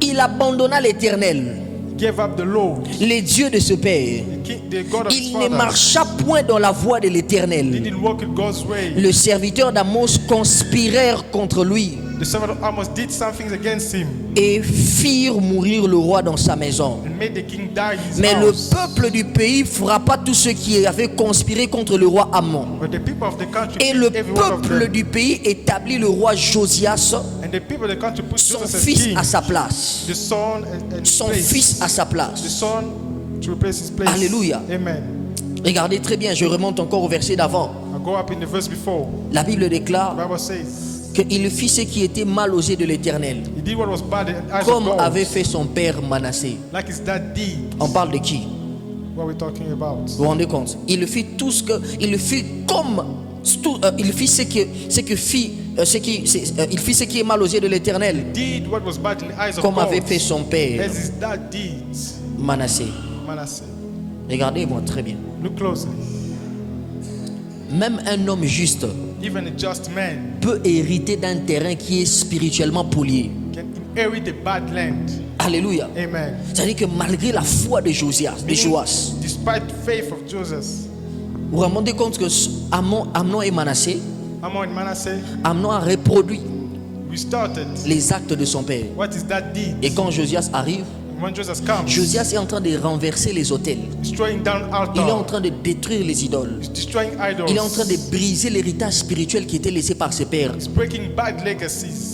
Il abandonna l'Éternel, gave up the Lord, les dieux de ce père. the God of his Il ne father. marcha point dans la voie de l'Éternel. Didn't walk in God's way. Le serviteur d'Amos conspirèrent contre lui The servant of Amos did some things against him et firent mourir le roi dans sa maison. and made the king die in his Mais le house. peuple du pays frappa tous ceux qui avaient conspiré contre le roi Amon. But the people of the country, Et le every one of peuple them, du pays établit le roi Josias, and the people of the country put son Joseph as fils, king, à sa place. the son and Son place, fils à sa the place. son to replace his place. Alléluia. Amen. Regardez très bien, je remonte encore au verset d'avant. I go up in the verse before. La Bible The déclare Bible says qu'il fit ce qui était mal aux yeux de l'Éternel, he did what was bad in the eyes comme of God, avait fait son père Manassé. like his dad did. On parle de qui? What we're talking about. Vous vous rendez compte? Il fit tout ce que, il fit comme, il fit ce que fit, il fit ce qui est mal aux yeux de l'Éternel, Did what was bad in the eyes of comme God, avait fait son père as his dad did. Manassé. Manasseh. Regardez-moi très bien. Look closely. Même un homme juste Even a just man peut hériter d'un terrain qui est spirituellement pollué. can inherit a bad land. Alléluia. Amen. C'est-à-dire que malgré la foi de Josias, Despite faith of Joseph, vous vous rendez compte que Amnon et Manassé, Amon and Manasseh Amnon a reproduit restarted les actes de son père. what his dad did. Et quand Josias arrive, When Joseph comes, Josias est en train de renverser les autels. destroying down Il est en altar, train de détruire les idoles. he's destroying idols, Il est en train de briser l'héritage spirituel qui était laissé par ses pères. he's breaking bad legacies.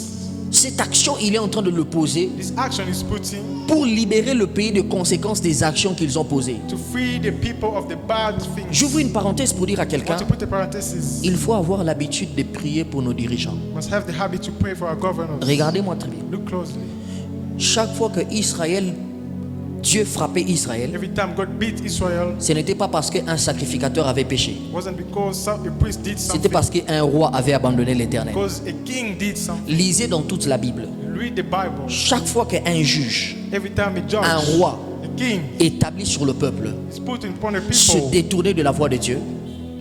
Cette action, il est en train de le poser This action is putting pour libérer le pays des conséquences des actions qu'ils ont posées. to free the people of the bad things. J'ouvre une parenthèse pour dire à I want quelqu'un, to put a parenthesis. il faut avoir l'habitude de prier pour nos dirigeants. We must have the habit to pray for our governors. Regardez-moi très bien. Look closely. Chaque fois que Dieu frappait Israël, Every time God beat Israel, ce n'était pas parce qu'un sacrificateur avait péché. it wasn't because a priest did C'était something, parce qu'un roi avait abandonné l'Éternel. because a king did something. Lisez dans toute la Bible. Read the Bible. Chaque fois qu'un juge, Every time a judge, un roi a king établi sur le peuple is put upon the se people, détournait de la voie de Dieu,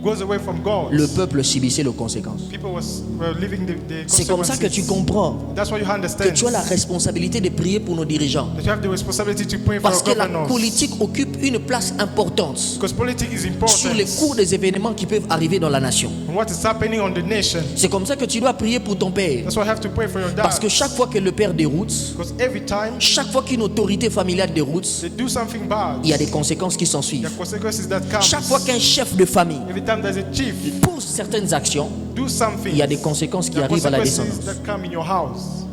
goes away from God. le peuple subissait les conséquences. People were living the C'est comme ça que tu consequences. comprends That's why you que understand tu as la responsabilité de prier pour nos dirigeants. that you have the responsibility to pray for Parce our que la governors. politique occupe une place importante Because politics is sur les important cours des événements qui peuvent arriver dans la nation. and what is happening on the nation. C'est comme ça que tu dois prier pour ton père. That's why you have to pray for your Parce dad. que chaque fois que le père déroute, Because every time chaque fois qu'une autorité familiale déroute, they do something bad, il y a des conséquences qui s'en there suivent. are consequences that come. Chaque fois qu'un chef de famille Every time there's a chief, pose certaines actions, do something. il y a des conséquences qui There are arrivent à la consequences descendance. that come in your house.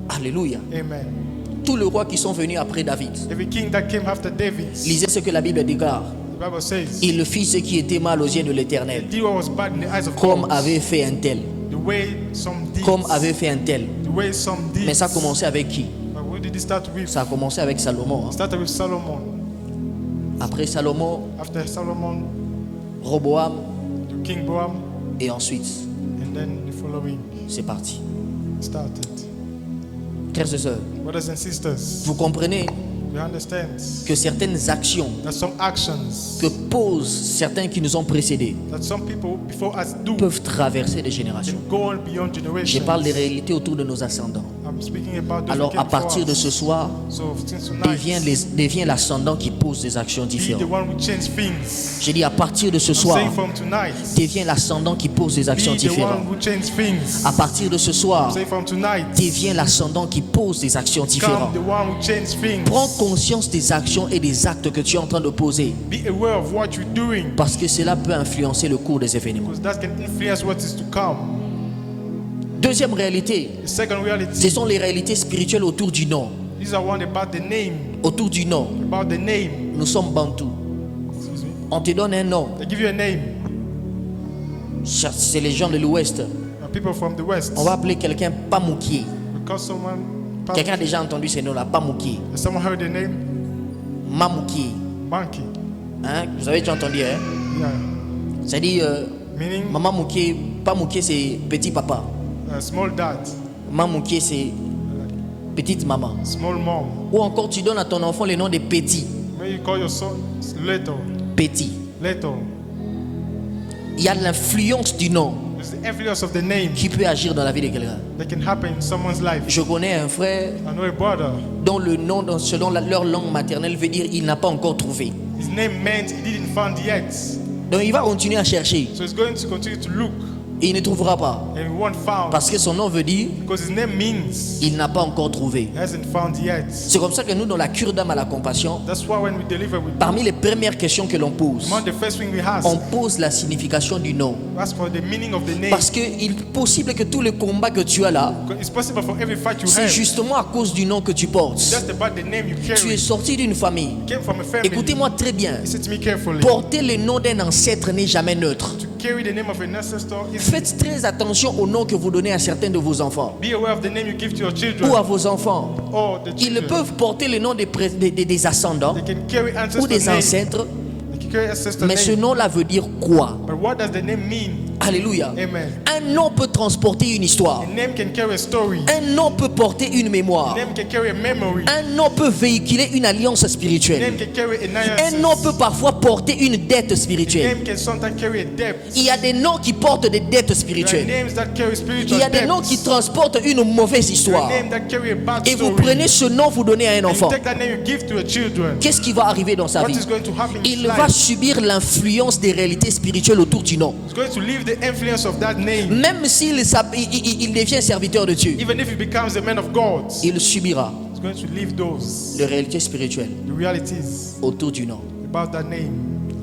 Alléluia. Amen. Tous les rois qui sont venus après David, Every king that came after David, lisez ce que la Bible déclare. the Bible says, Il fit ce qui était mal aux yeux de he l'Éternel, did what was bad in the eyes of comme God. avait fait un tel, The way some did. comme avait fait un tel. The way some did. Mais ça a commencé avec qui? But who did it start with? Ça a commencé avec Salomon. hein. It started with Solomon. Après Salomon, After Solomon, Roboam, to King Boam, et ensuite, and then the following c'est parti. started. Frères et sœurs, Brothers and sisters, vous comprenez you We understand que certaines actions that some actions que posent certains qui nous ont précédés that some people before us do peuvent traverser des générations. can go on beyond Je generations. parle des réalités autour de nos ascendants. I'm speaking about those Alors who came à partir de before ce us. soir, So since tonight, deviens l'ascendant qui pose des actions be the différentes. one who change things. J'ai dit à partir de ce I'm soir, saying from tonight, deviens l'ascendant qui pose des actions be the différentes. one who change things. À partir de ce I'm soir, saying from tonight, deviens l'ascendant qui pose des actions become différentes. the one who change things. Prends conscience des actions et des actes que tu es en train de poser, Be aware of what you're doing, parce que cela peut influencer le cours des événements. because that can influence what is to come. Deuxième réalité, The second ce reality, sont les réalités spirituelles autour du nom. these are one about the name. Autour du nom, About the name. nous sommes bantous. Excuse me. On te donne un nom. They give you a name. C'est les gens de l'Ouest. People from the West. On va appeler quelqu'un Pamoukier. Because someone, Quelqu'un a déjà entendu ces noms-là, Pamoukier, has someone heard the name? Mamoukier. Monkey. Hein? Vous avez déjà entendu, hein? Yeah. C'est-à-dire, Meaning Maman Moukier, Pamoukier c'est petit papa. small dad, Mamoukier c'est petite maman. small mom. Ou encore tu donnes à ton enfant le nom de petit. Maybe you call your son little. Petit. Little. Il y a l'influence du nom It's the influence of the name qui peut agir dans la vie de quelqu'un. that can happen in someone's life. Je connais un frère I know a brother. dont le nom, selon leur langue maternelle, veut dire il n'a pas encore trouvé. His name meant he didn't find yet. Donc il va continuer à chercher. So he's going to continue to look Et il ne trouvera pas. and he won't found. Parce que son nom veut dire Because his name means il n'a pas encore trouvé. he hasn't found yet. C'est comme ça que nous, dans la cure d'âme à la compassion, That's why when we deliver with parmi les premières questions que l'on pose, one, the first thing we ask, on pose la signification du nom. we ask for the meaning of the name. Parce qu'il est possible que tout le combat que tu as là, Because it's possible for every fight you c'est have. justement à cause du nom que tu portes. Just about the name you Tu es carry. sorti d'une famille. Came from a family. Écoutez-moi très bien. Listen to me carefully. Porter le nom d'un ancêtre n'est jamais neutre. To carry the name of an ancestor is Faites très attention au nom que vous donnez à certains de vos enfants be aware of the name you give to your children ou à vos enfants. or the Ils children. peuvent porter le nom des ascendants They can carry ou ancestor des name. ancêtres, They can carry ancestor mais ce name. nom-là veut dire quoi? But what does the name mean? Alléluia. Amen. Un nom peut transporter une histoire. A name can carry a story. Un nom peut porter une A mémoire. name can carry a memory. Un nom peut véhiculer une alliance A spirituelle. name can carry an alliance. Un nom peut parfois porter une dette A spirituelle. name can sometimes carry a debt. Il y a des noms qui portent des dettes There are spirituelles. names that carry Il spiritual y a des noms debts. qui transportent une mauvaise There histoire. are names that carry a bad Et vous story. prenez ce nom, vous donnez à un And you enfant. take that name, you give to your children. Qu'est-ce qui va arriver dans sa What vie? is going to happen in his Il va life? subir l'influence des réalités spirituelles autour du nom. It's going to leave the influence of that name. Même s'il il devient serviteur de Dieu, Even if he becomes a man of God, il subira it's going to leave those, les réalités spirituelles the realities autour du nom. about that name.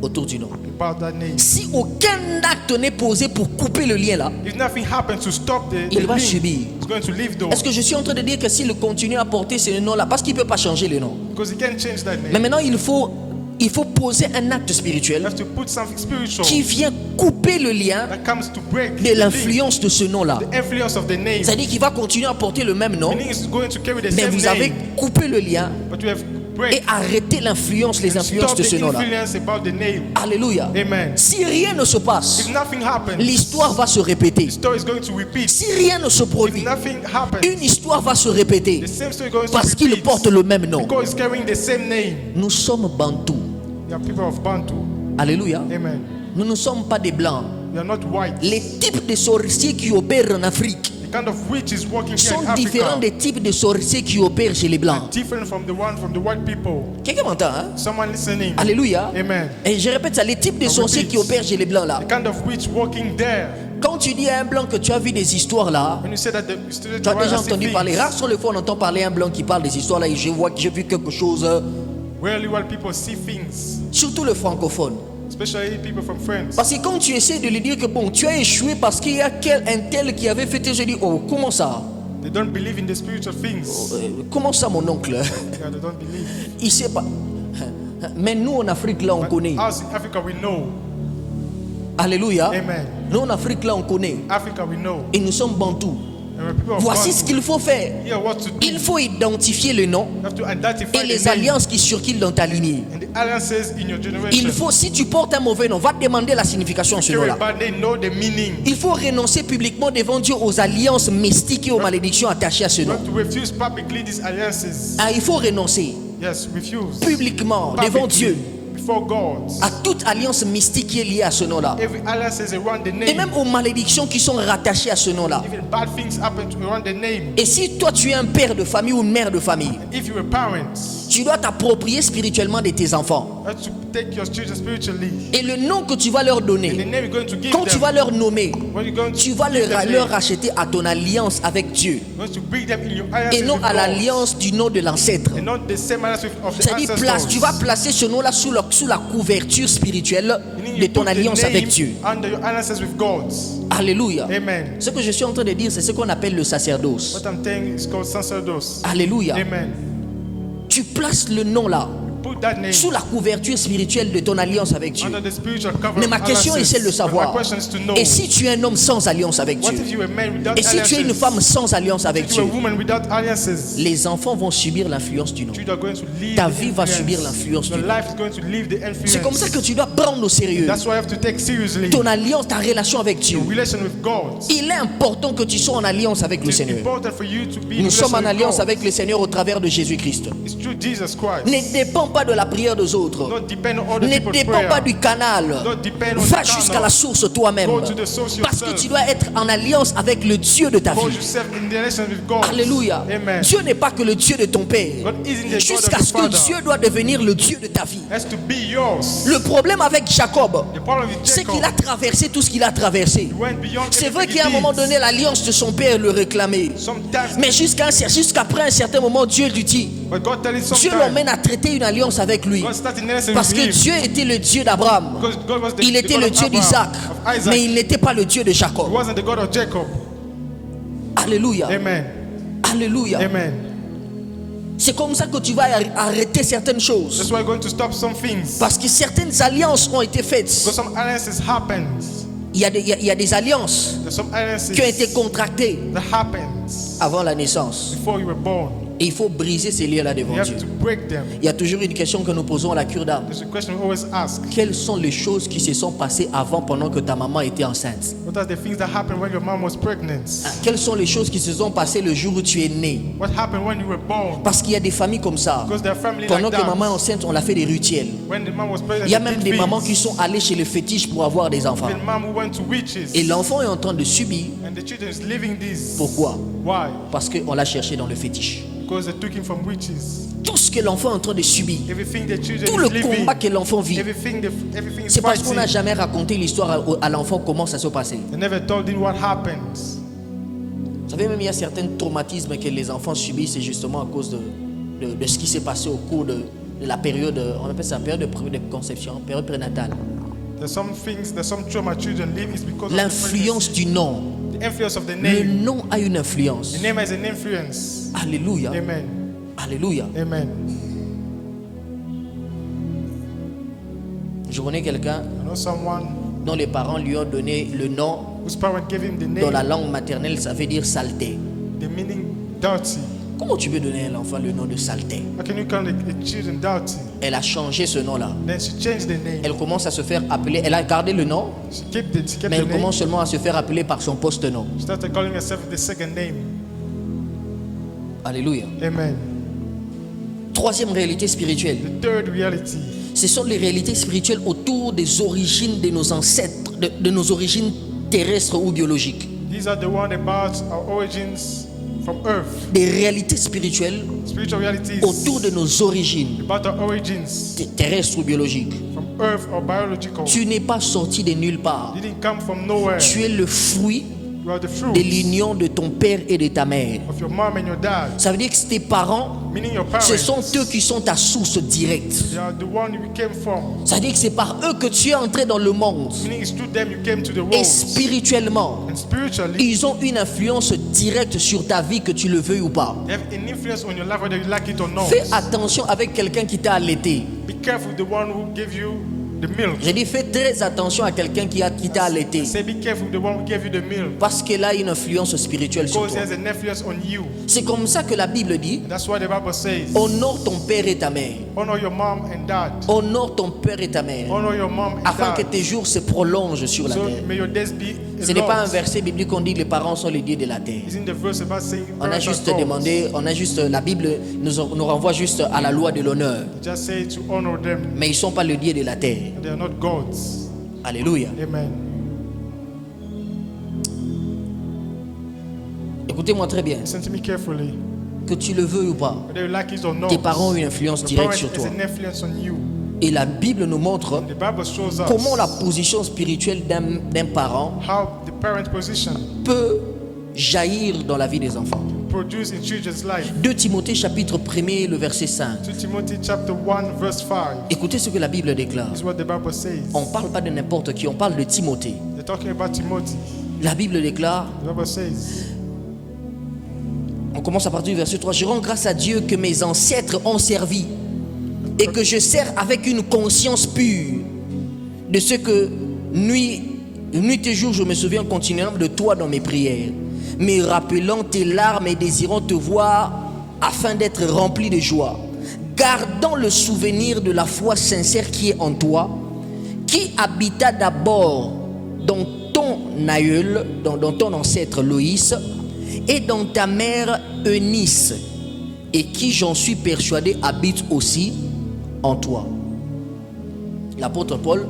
Autour du nom. About that name. Si aucun acte n'est posé pour couper le lien là, If nothing happens to stop the il va link, subir. it's going to leave those. Est-ce que je suis en train de dire que s'il continue à porter ce nom-là, parce qu'il ne peut pas changer le nom, Because he can't change that mais name. maintenant il faut poser un acte You spirituel have to put something spiritual qui vient couper le lien that comes to break de the link, l'influence de ce nom-là. the influence of the name. C'est-à-dire qu'il va continuer à porter le même nom, Meaning it's going to carry the mais same vous avez name, coupé le lien but you have et break arrêté l'influence, les and influences stop de the ce nom-là. influence about the name. Alléluia. Amen. Si rien ne se passe, If nothing happens, l'histoire va se répéter. the story is going to repeat. Si rien ne se If produit, nothing happens, une histoire va se répéter the same story is going parce to qu'il repeat porte le même nom. because it's carrying the same name. Nous sommes bantous. We are people of Bantu. Alléluia. Amen. Nous ne sommes pas des blancs. We are not white. Les types de sorciers qui opèrent en Afrique The kind of witches working here sont in différents Africa des types de sorciers qui opèrent chez les blancs. different from the one from the white people. Quelqu'un m'entend, hein? Someone listening. Alléluia. Amen. Et je répète ça, les types de On sorciers repeat. qui opèrent chez les blancs là. The kind of witch working there. Quand tu dis à un blanc que tu as vu des histoires là, When you say that the students tu as déjà are entendu parler. Rares sont les fois on entend parler à un blanc qui parle des histoires là et je vois que j'ai vu quelque chose, rarely white people see things, surtout le francophone. especially people from France. Parce que quand tu essaies de lui dire que bon, tu as échoué parce qu'il y a un tel qui avait fait, je dis, oh, comment ça? They don't believe in the spiritual things. Comment ça, mon oncle? Yeah, they don't believe. Il sait pas. Mais nous en Afrique là, on connaît. Us in Africa, we know. Alléluia. Amen. Nous en Afrique là, on connaît. Africa, we know. Et nous sommes bantous. And when people of Voici Bantu, ce qu'il faut faire. here what to do. Il faut identifier le nom You have to identify et the les name alliances qui circulent dans ta lignée. and the alliances in your generation. Il faut, si tu portes un mauvais nom, va te demander la signification de ce Carry a nom-là. bad name, know the meaning. Il faut renoncer publiquement devant Dieu aux alliances mystiques et aux malédictions attachées à ce You nom. have to refuse publicly these alliances. Ah, il faut renoncer. Yes, refuse. publiquement devant Dieu Before God. à toute alliance mystique qui est liée à ce nom-là. Every alliance is around the Et name. même aux malédictions qui sont rattachées à ce nom-là. Even bad things happen around the name. Et si toi tu es un père de famille ou une mère de famille, If you are parents, tu dois t'approprier spirituellement de tes enfants. you have to take your children spiritually. Et le nom que tu vas leur And the donner, name you're going to give quand tu them, vas leur nommer, when you're going to tu vas give them leur name, racheter à ton alliance avec Dieu. you're going to bring them in your alliance Et non with à God. l'alliance du nom de l'ancêtre. And not the same alliance of the C'est-à-dire, ancestors. tu vas placer ce nom-là sous la couverture spirituelle Meaning de you ton put the alliance name avec Dieu. under your alliances with God. Alléluia. Amen. Ce que je suis en train de dire, c'est ce qu'on appelle le sacerdoce. What I'm saying is called sacerdoce. Alléluia. Amen. Tu places le nom là Put that name sous la couverture spirituelle de ton alliance avec Dieu. under the spiritual cover Mais ma of question est alliances. celle de But savoir, my question is to know, et si tu es un homme sans alliance avec what Dieu, if you are a man without et si tu es une alliances? femme sans alliance avec If you are Dieu, a woman without alliances, les enfants vont subir l'influence du nom. you are going to leave Ta the vie va influence. subir l'influence Your du nom. life is going to leave the influence. C'est comme ça que tu dois prendre au sérieux That's why you have to take seriously ton alliance, ta relation avec Dieu. your relation with God. Il est important que tu sois en alliance avec le It's Seigneur. important for you to be in Nous sommes en relation with alliance God. avec le Seigneur au travers de Jésus-Christ. It's through Jesus Christ. Ne dépend pas de la prière des autres. Don't depend on other Ne people's dépend prayer. pas du canal. Don't depend on Va the jusqu'à canal. la source toi-même. Go to the source Parce que yourself. tu dois être en alliance avec le Dieu de ta Hold vie. yourself in the relation with God. Alléluia. Amen. Dieu n'est pas que le Dieu de ton père. God isn't the God Jusqu'à of ce your que father. Dieu doit devenir le Dieu de ta vie. Has to be yours. Le problème avec Jacob, The problem with c'est Jacob, qu'il a traversé tout ce qu'il a traversé. he went beyond C'est vrai everything qu'à un he moment did. donné, l'alliance de son père le réclamait. Sometimes, Mais jusqu'après un certain moment, Dieu lui dit, but God tell you Dieu sometimes, l'emmène à traiter une alliance avec lui. God started in relation Parce with que him. Dieu était le Dieu d'Abraham. Because God was the, Il the était God le of Dieu Abraham, d'Isaac. of Isaac. Mais il n'était pas le Dieu de He Jacob. wasn't the God of Jacob. Alléluia. Amen. Alléluia. Amen. C'est comme ça que tu vas arrêter certaines choses. That's why you're going to stop some things. Parce que certaines alliances ont été faites. Because some alliances happened. Il y a des alliances There's some alliances qui ont été contractées that happens avant la naissance. before you were born. Et il faut briser ces liens-là devant You have Dieu. to break them. Il y a toujours une question que nous posons à la cure d'âme. There's a question we always ask. Quelles sont les choses qui se sont passées avant pendant que ta maman était enceinte? What are the things that happened when your mom was pregnant? Quelles sont les choses qui se sont passées le jour où tu es né? What happened when you were born? Parce qu'il y a des familles comme ça. Because there are families Pendant like que maman est that. enceinte, on a fait des rituels. When the mom was pregnant, Il y a they même did des mamans things. qui sont allées chez le fétiche pour avoir des enfants. Even mom who went to witches. Et l'enfant est en train de subir. And the children is living this. Pourquoi? Why? Parce qu'on l'a cherché dans le fétiche. Because they took him from witches. Tout ce que l'enfant est en train de subir, Everything the children tout is le living. combat que l'enfant vit, Everything is c'est parce qu'on n'a fighting. jamais raconté l'histoire à l'enfant comment ça s'est passé. They never told him what happened. Vous savez, même il y a certains traumatismes que les enfants subissent, c'est justement à cause de ce qui s'est passé au cours de la période, on appelle ça période de conception, période prénatale. There's some trauma children live is because of L'influence du nom. the influence of the Le name. nom a une influence. The name has an influence. Alléluia. Amen. Alléluia. Amen. Je connais quelqu'un I know someone dont les parents lui ont donné le nom whose parents gave him the dans la name, langue maternelle, ça veut dire saleté. the meaning dirty. Comment tu peux donner à l'enfant le nom de saleté? How can you call the children dirty? Elle a changé ce nom-là. Then she changed the name. Elle commence à se faire appeler, elle a gardé le nom, She kept mais the elle name. commence seulement à se faire appeler par son poste-nom. She started calling herself the second name. Alléluia. Amen. Troisième réalité spirituelle, The third reality. ce sont les réalités spirituelles autour des origines de nos ancêtres, de nos origines terrestres ou biologiques. These are the one about our origins from earth. Des réalités spirituelles Spiritual realities autour de nos origines about our origins terrestres ou biologiques. from earth or biological. Tu n'es pas sorti de nulle part. Didn't come from nowhere. Tu es le fruit You are the de fruit l'union de ton père et de ta mère. of your mom and your dad. Ça veut dire que tes parents, Meaning your parents. ce sont eux qui sont ta source directe. They are the one you came from. Ça veut dire que c'est par eux que tu es entré dans le monde. Meaning it's through them you came to the Et world. spirituellement, And spiritually, ils ont une influence directe sur ta vie, que tu le veuilles ou pas. they have an influence on your life whether you like it or not. Fais attention avec quelqu'un qui t'a allaité. Be careful with the one who gave you the milk. J'ai dit, fais très attention à quelqu'un qui t'a allaité. Say be careful with the one who gave you the milk. Parce qu'elle a une influence spirituelle sur Because toi. there's an influence on you. C'est comme ça que la Bible dit, And that's why the Bible says, honore ton père et ta mère. honor your mom and dad. Honore ton père et ta mère. Honor your mom and Afin que dad. tes jours se prolongent sur la So terre. may your days be Ce n'est pas un verset biblique qu'on dit que les parents sont les dieux de la terre. Isn't the verse about saying On a parents juste are gods? demandé, la Bible nous renvoie juste à la loi de l'honneur. Just say to honor them. Mais ils ne sont pas le dieu de la terre. They are not gods. Alléluia. Amen. Écoutez-moi très bien. Listen to me carefully. Que tu le veux ou pas, Whether you like it or not, tes parents ont une influence the directe parent sur has toi. an influence on you. Et la Bible nous montre The Bible shows us comment la position spirituelle d'un parent how the parent position peut jaillir dans la vie des enfants. produce in children's life. 2 Timothée chapitre 1er, le verset 5. 2 Timothy chapter 1 verse 5 Écoutez ce que la Bible déclare. is what the Bible says. On ne parle pas de n'importe qui, on parle de Timothée. They're talking about Timothy. La Bible déclare, The Bible says, on commence à partir du verset 3, je rends grâce à Dieu que mes ancêtres ont servi et que je sers avec une conscience pure de ce que nuit et jour je me souviens continuellement de toi dans mes prières, me rappelant tes larmes et désirant te voir afin d'être rempli de joie, gardant le souvenir de la foi sincère qui est en toi, qui habita d'abord dans ton aïeul, dans ton ancêtre Loïs, et dans ta mère Eunice, et qui, j'en suis persuadé, habite aussi en toi. L'apôtre Paul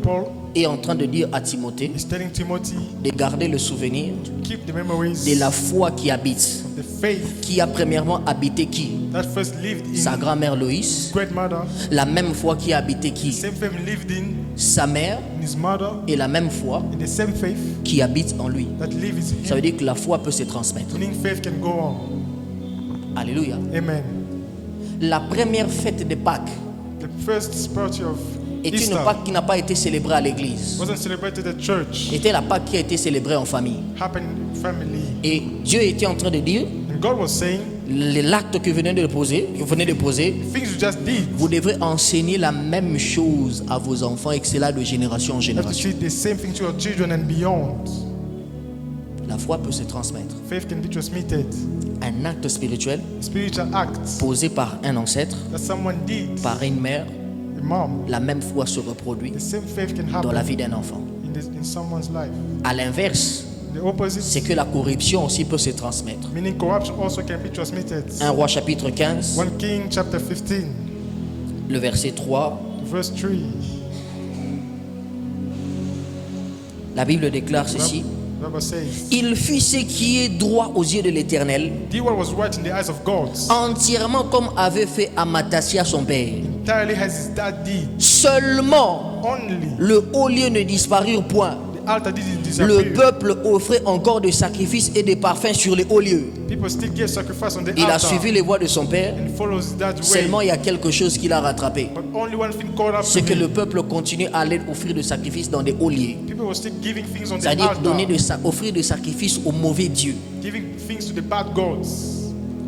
Paul est en train de dire à Timothée is telling Timothy de garder le souvenir keep the memories de la foi qui habite, of the faith qui a premièrement habité qui? that first lived in Sa grand-mère Loïs, great mother, la même foi qui a habité qui? same faith lived in Sa mère, his mother, et la même foi in the same faith qui habite en lui. that lives in Ça veut him. dire que la foi peut se transmettre. Meaning faith can go on. Alléluia. Amen. La première fête de Pâques The first spiritual of est une Easter Pâques qui n'a pas été célébrée à l'église. wasn't celebrated at church, Était la Pâques qui a été célébrée en famille. happened in family. Et Dieu était en train de dire, And God was saying, l'acte que vous venez de poser, things you just did, vous devrez enseigner la même chose à vos enfants et que c'est là de génération en you have to génération. treat the same thing to your children and beyond. La foi peut se transmettre. Faith can be transmitted. Un acte spirituel Spiritual acts posé par un ancêtre, that someone did, par une mère, a mom, la même foi se reproduit the same faith can dans la happen vie d'un enfant. in someone's life. À l'inverse, The opposite, c'est que la corruption aussi peut se transmettre. meaning corruption also can be transmitted. 1 Roi chapitre 15, 1 King chapter 15, le verset 3, verse 3. la Bible déclare ceci. The Bible says, Il fit ce qui est droit aux yeux de l'Éternel, did what was right in the eyes of God, entièrement comme avait fait Amathia son père. entirely as his dad did. Seulement, Only le haut lieu ne disparut point. the altar didn't Le disappear. peuple offrait encore des sacrifices et des parfums sur les hauts lieux. People still give sacrifice on the Il a altar suivi les voies de son père. and follows that way. Seulement, il y a quelque chose qui l'a rattrapé. But only one thing caught up C'est to que le me. peuple continue à aller offrir des sacrifices dans des hauts lieux. People were still giving things on the C'est-à-dire altar, offrir des sacrifices aux mauvais dieux. giving things to the bad gods.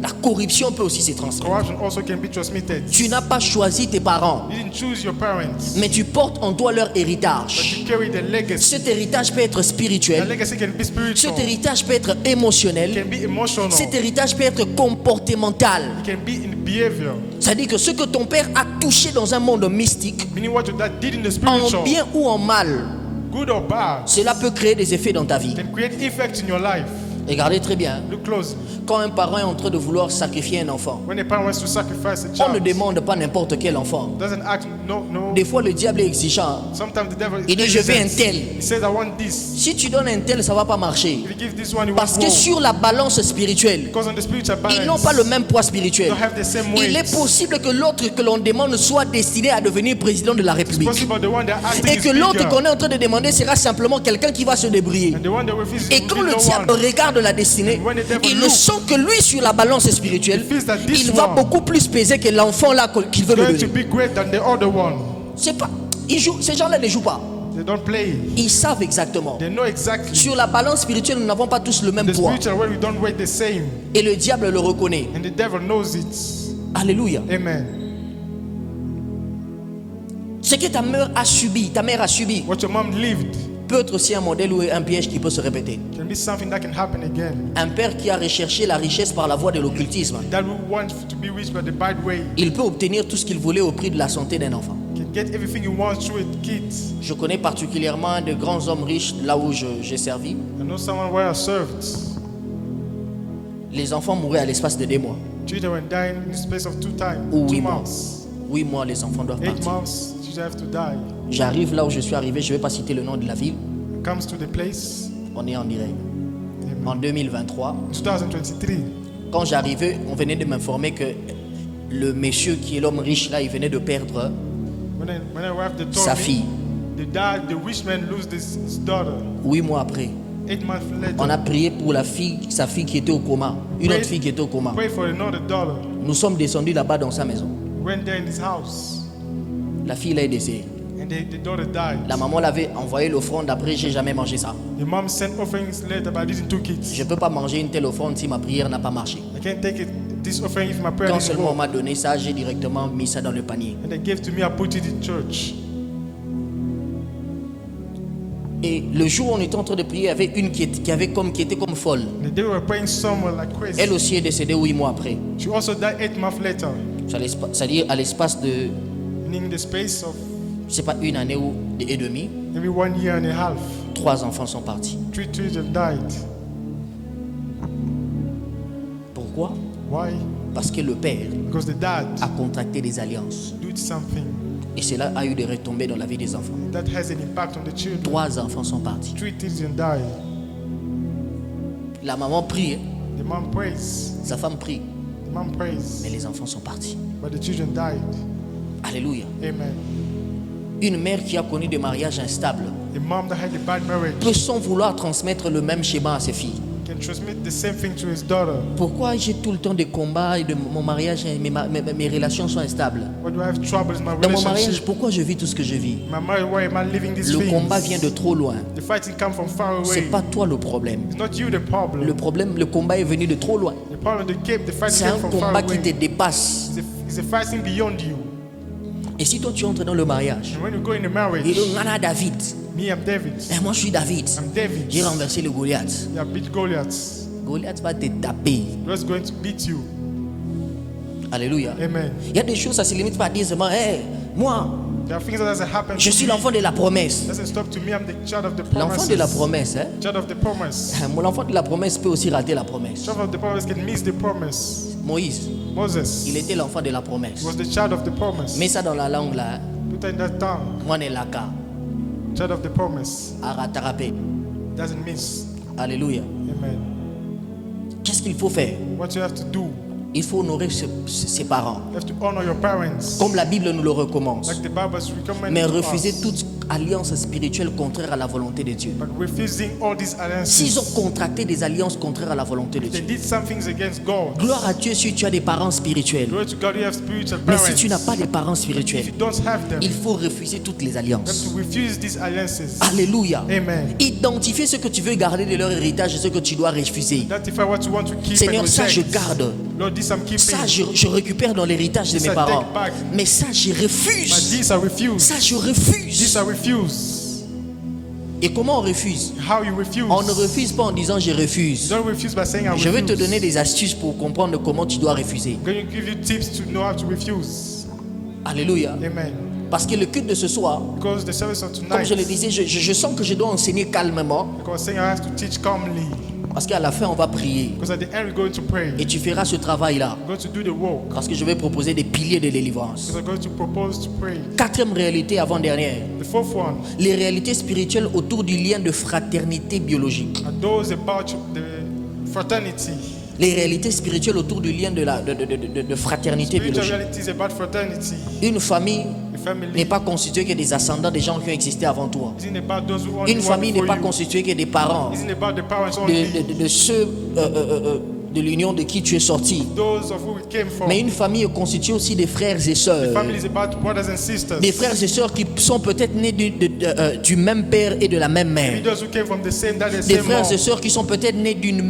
La corruption peut aussi se transmettre. Corruption also can be transmitted. Tu n'as pas choisi tes parents, You didn't choose your parents, mais tu portes en toi leur but héritage. you carry the legacy. Cet héritage peut être The spirituel, legacy can be spiritual, cet héritage peut être émotionnel, can be emotional, cet héritage peut être comportemental. it can be in behavior. C'est-à-dire que ce que ton père a touché dans un monde mystique, Meaning what your dad did in the en spiritual, bien ou en mal, good or bad, cela peut créer des effets dans ta vie. can create effect in your life. Regardez très bien, Look close. quand un parent est en train de vouloir sacrifier un enfant, When a parent wants to sacrifice a on ne child, demande pas n'importe quel enfant. doesn't act, no. Des fois, le diable est exigeant. Sometimes the devil Il dit, je veux un says, tel. he says, I want this. Si tu donnes un tel, ça ne va pas marcher. If you give this one, you Parce want que more. sur la balance spirituelle, Because on the spiritual ils n'ont balance, pas le même poids spirituel. don't have the same Il weight. est possible que l'autre que l'on demande soit destiné à devenir président de la République. Possible the one that asking Et is que l'autre bigger. qu'on est en train de demander sera simplement quelqu'un qui va se débrouiller. And the one that refuses Et will quand be le no diable one. regarde la destinée, When the devil il ne looks, sent que lui sur la balance spirituelle, he feels that this il va one beaucoup plus peser que l'enfant là qu'il veut me going to donner. be great than the other one. C'est pas, ces gens-là ne jouent pas. They don't play. Ils savent exactement. They know exactly. Sur la balance spirituelle, nous n'avons pas tous le même The poids. spiritual where we don't weight the same. Et le diable le reconnaît. And the devil knows it. Alléluia. Amen. Ce que ta mère a subi, What your mom lived peut être aussi un modèle ou un piège qui peut se répéter. can be something that can happen again. Un père qui a recherché la richesse par la voie de l'occultisme, That we want to be rich by the bad way il peut obtenir tout ce qu'il voulait au prix de la santé d'un enfant. can get everything you want through it, kids. Je connais particulièrement de grands hommes riches là où j'ai servi. I know someone where I served. Les enfants mouraient à l'espace de 2 mois. Children were dying in the space of 2 Ou 8 2 mois. months. 8 mois, les enfants doivent 8 partir. months, children have to die. J'arrive là où je suis arrivé, je ne vais pas citer le nom de la ville. Comes to the place On est en direct. En 2023, in 2023. quand j'arrivais, on venait de m'informer que le monsieur qui est l'homme riche là, il venait de perdre When I arrived, they sa told fille. me the rich man lose his daughter. 8 mois après, 8 months later, on a prié pour sa fille qui était au coma. Une autre fille qui était au coma. pray for another daughter. Nous sommes descendus là-bas dans sa maison. Went there in his house, La fille là est décédée. and the daughter died. La maman l'avait envoyé l'offrande, après j'ai jamais mangé ça. The mom sent offerings later, but I didn't took it. Je ne peux pas manger une telle offrande si ma prière n'a pas marché. I can't take it, this offering if my prayer Quand didn't seulement on go. m'a donné ça, j'ai directement mis ça dans le panier. And they gave to me, I put it in church. Et le jour où on était en train de prier, il y avait une qui était comme folle. And the day we were praying somewhere like crazy. Elle aussi est décédée 8 mois après. She also died 8 months later. C'est-à-dire à l'espace de, And in the space of je sais pas, 1 année et demie, maybe 1 year and a half, 3 enfants sont partis. 3 children died. Pourquoi? Why? Parce que le père Because the dad a contracté des alliances. did something Et cela a eu des retombées dans la vie des enfants. that has an impact on the children. 3 enfants sont partis. 3 children died. La maman prie, hein. The mom prays. Sa femme prie, The mom prays. mais les enfants sont partis. But the children died. Alléluia. Amen. Une mère qui a connu des mariages instables A mom that had a bad marriage peut sans vouloir transmettre le même schéma à ses filles. can transmit the same thing to his daughter. Pourquoi j'ai tout le temps des combats et de mon mariage, mes relations sont instables? Why do I have troubles in my Dans mon mariage, relationship? pourquoi je vis tout ce que je vis? My marriage, why am I living these Le things? combat vient de trop loin. The fighting comes from far away. C'est pas toi le problème. It's not you the problem. Le combat est venu de trop loin. The problem, the fighting C'est came un from far combat qui te away. dépasse. It's a fighting beyond you. Et si toi tu entres dans le mariage, And when you go in a marriage, et le Nana David, me, I'm David. et moi je suis David, I'm David. j'ai renversé le Goliath. You have beat Goliath. Goliath va te taper. God's going to beat you. Alléluia. Amen. Il y a des choses, ça se limite pas à dire seulement, hey, moi, There are things that doesn't happen je to suis me. l'enfant de la promesse. Doesn't stop to me. I'm the child of the L'enfant promises. de la promesse, hein? Child of the promise. L'enfant de la promesse peut aussi rater la promesse. Child of the promise can miss the promise. Moïse, Moses. il était l'enfant de la promesse. He was the child of the promise. Mets ça dans la langue là. Hein? Put in that tongue. Moi, n'est laka. Child of the promise. Aratarapé. Doesn't miss. Alléluia. Amen. Qu'est-ce qu'il faut faire? What you have to do, Il faut honorer ses parents. you have to honor your parents. Comme la Bible nous le recommande. Like the Bible recommends Mais to refuser us. toute alliance spirituelle contraire à la volonté de Dieu. But refusing all these S'ils ont alliances. contracté des alliances contraires à la volonté de They Dieu. did some things against God. Gloire à Dieu si tu as des parents spirituels. Glory to God, you have spiritual Mais parents. si tu n'as pas de parents If spirituels, you don't have them, il you faut refuser toutes les have alliances. to refuse these alliances. Alléluia. Amen. Identifier ce que tu veux garder de leur héritage et ce que tu dois refuser. Identify what you want to keep Seigneur, and ça je reject. garde. Lord, this I'm keeping. Ça je récupère dans l'héritage de This mes I parents. take back. Mais ça je But refuse. this I refuse. Ça je This refuse. I refuse. Et comment on refuse? How you refuse? On ne refuse pas en disant je refuse. Don't refuse by saying I refuse. Je vais te donner des astuces pour comprendre comment tu dois refuser. I'm going to give you tips to know how to refuse. Alléluia. Amen. Parce que le culte de ce soir, Because the service of comme tonight, je le disais, je sens que je dois enseigner calmement. because saying I have to teach calmly. Parce qu'à la fin, on va prier. Because at the end we're going to pray. Et tu feras ce travail-là. We're going to do the work. Parce que je vais proposer des piliers de délivrance. Because we're going to propose to pray. 4e réalité avant-dernière. The fourth one Les réalités spirituelles autour du lien de fraternité biologique. are those about the fraternity. Les réalités spirituelles autour du lien de fraternité Spiritual biologique. reality is about fraternity. Une famille A family n'est pas constituée que des ascendants des gens qui ont existé avant toi. isn't about those who only Une want famille n'est for pas you. constituée que des parents, Isn't about the parents only. de ceux de l'union de qui tu es sorti. Those of who it came from. Mais une famille est constituée aussi des frères et sœurs. Family is about brothers and sisters. Des frères et sœurs qui sont peut-être nés du même père et de la même mère. Those who came from the same dad and Des same frères mom. et sœurs qui sont peut-être nés d'une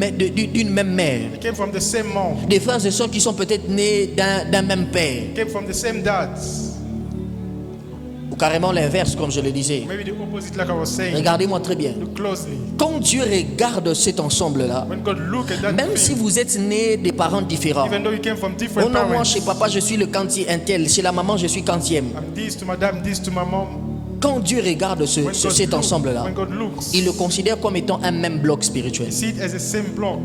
même mère. They came from the same mom. Des frères et sœurs qui sont peut-être nés d'un même père. They came from the same dads. Vous carrément l'inverse, comme je le disais. Maybe the opposite, like I was saying. Regardez-moi très bien. Look closely. Quand Dieu regarde cet ensemble-là, When God look at that même si thing, vous êtes né des parents différents, even though you came from oh different non, moi parents, chez papa je suis le quanti intel, chez la maman je suis quantième. I'm this to my dad, I'm this to my mom. Quand Dieu regarde cet ensemble-là, when God looks, il le considère comme étant un même bloc spirituel. you see it as the same block.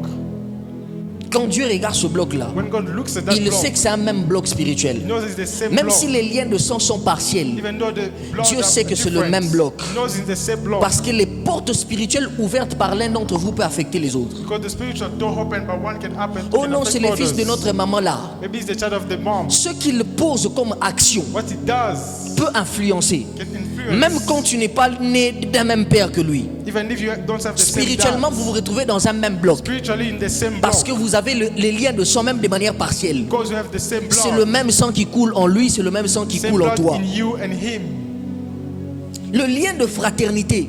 Quand Dieu regarde ce bloc-là, When God looks at that il block, sait que c'est un même bloc spirituel. he knows it's the same Même block. si les liens de sang sont partiels, Even though the blood Dieu are sait que c'est le different, même bloc. he knows it's the same block. Parce que les portes spirituelles ouvertes par l'un d'entre vous peuvent affecter les autres. Because the spiritual door open by one can happen. Oh can non, affect c'est le fils others. de notre maman là. Maybe it's the child of the mom. Ce qu'il pose comme action What he does peut influencer. can influence. Même quand tu n'es pas né d'un même père que lui. Even if you don't have the same Spirituellement, dad, vous vous retrouvez dans un même bloc. spiritually in the same Parce block. que vous avez les liens de sang même de manière partielle. Because you have the same C'est blood. le même sang qui coule en lui, c'est le même sang qui Same coule en blood toi. in you and him. Le lien de fraternité,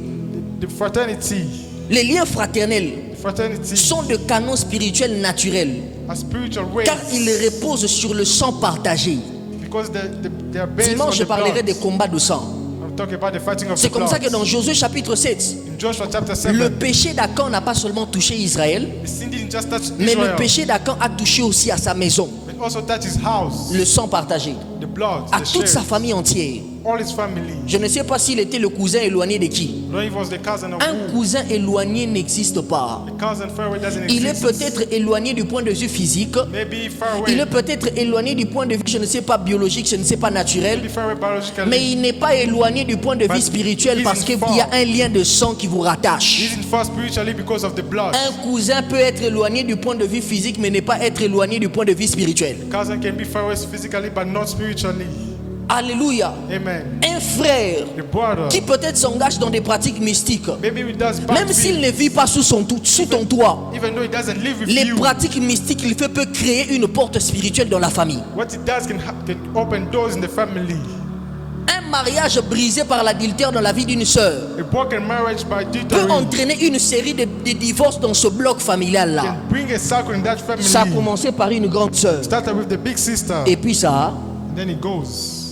The fraternity. les liens fraternels Fraternity sont de canons spirituels naturels. are spiritual ways. Car ils reposent sur le sang partagé. Because they are based on Dimanche, je the parlerai blood. des combats de sang. I'm talking about the fighting of C'est the comme ça blood. que dans Josué chapitre 7, In Joshua chapter 7, le péché d'Acan n'a pas seulement touché Israël, the sin didn't just touch mais Israel, le péché d'Acan a touché aussi à sa maison. but also touch his house, Le sang partagé. the blood, À the toute sa share, famille entière. all his family. Je ne sais pas s'il était le cousin éloigné de qui. Not if it was the cousin of Un who. cousin éloigné n'existe pas. The cousin far away doesn't Il est exist. peut-être éloigné du point de vue physique. Maybe far Il away. est peut-être éloigné du point de vue, je ne sais pas biologique, je ne sais pas naturel. Maybe far away biologically. Mais il n'est pas éloigné du point de vue But spirituel he's parce in qu'il far. y a un lien de sang qui vous rattache. He's in far spiritually because of the blood. Un cousin peut être éloigné du point de vue physique mais ne pas être éloigné du point de vue spirituel. Cousin can be far away physically but not spiritually. Alléluia. Amen. Un frère The brother. qui peut-être s'engage dans des pratiques mystiques, Maybe he does bad même s'il things. ne vit pas sous ton toit, Even though he doesn't live with les you. pratiques mystiques qu'il fait peut créer une porte spirituelle dans la famille. What he does can open doors in the family. Un mariage brisé par l'adultère dans la vie d'une sœur A broken marriage by peut adultery entraîner une série de divorces dans ce bloc familial là. can bring a circle in that family. Ça a commencé par une grande sœur. Started with the big sister. Et puis ça Then it goes.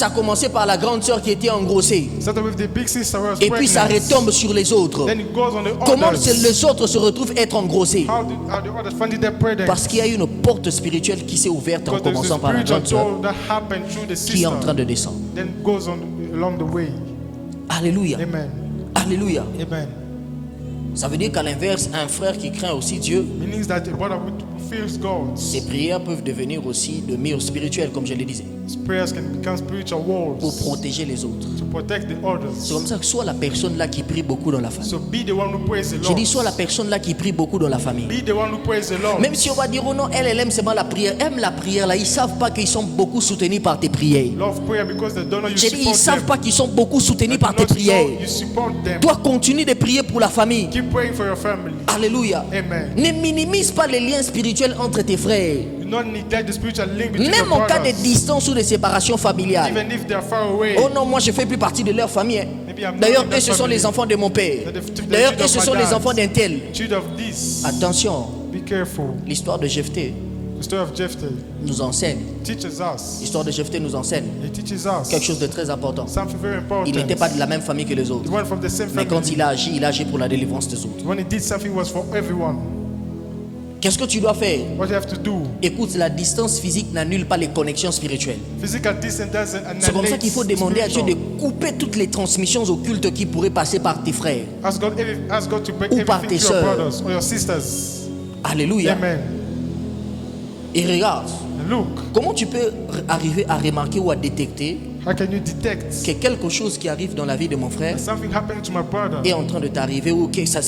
a commencé par la grande sœur qui était engrossée. Started with the big sister who was Et puis ça pregnant. retombe sur les autres. Then it goes on the Comment others. les autres se retrouvent être engrossés? How the others find their pregnant? Parce qu'il y a une porte spirituelle qui s'est ouverte en Because there's a commençant par la spiritual grande sœur door that happened through the qui est en train sister. de descendre. Then goes on along the way. Alléluia. Amen. Alléluia. Amen. Ça veut dire qu'à l'inverse, un frère qui craint aussi Dieu, Meaning that a brother who fears God, ses prières peuvent devenir aussi de murs spirituels, comme je le disais, his prayers can become spiritual pour walls protéger les autres. to protect the C'est others. comme ça que soit la personne là qui prie beaucoup dans la famille. So be the one who prays the Je dis Lord. soit la personne là qui prie beaucoup dans la famille. Be the one who prays the Lord. Même si on va dire, oh non, elle aime seulement la prière. Aime la prière là. Ils ne savent pas qu'ils sont beaucoup soutenus par tes prières. Love prayer because they don't know you J'ai dit, ils ne support savent them. pas qu'ils sont beaucoup soutenus par tes Not prières. know you support them. Toi, continue de prier pour la famille. Keep praying for your family. Alléluia. Amen. Ne minimise pas les liens spirituels entre tes frères. Do not neglect the spiritual link between Même your en cas de brothers. distance ou de séparation familiale. Even if they are far away. Oh non, moi je fais plus partie de leur famille. Maybe I'm not D'ailleurs, in that eux ce sont family. les enfants de mon père. The D'ailleurs, children eux ce of sont my les dad. enfants d'un tel. Child of this. Attention, Be careful. l'histoire de Jephthé The story of Jephthah nous enseigne. teaches us. L'histoire de Jephthé nous enseigne It teaches us quelque chose de très important. something very important. Il n'était pas de la même famille que les autres. The one from the same Mais quand family. il a agi pour la délivrance des autres. When he did something was for everyone. Qu'est-ce que tu dois faire? What you have to do. Écoute, la distance physique n'annule pas les connexions spirituelles. Physical distance doesn't C'est comme ça qu'il faut demander à Dieu de spiritual. couper toutes les transmissions occultes qui pourraient passer par tes frères. Ask God to break Ou par everything tes to your sœurs. brothers or your sisters. Alléluia. Amen. Et regarde, And look, comment tu peux arriver à remarquer ou à détecter how can you detect que quelque chose qui arrive dans la vie de mon frère something happening to my brother? est en train de t'arriver ou que ça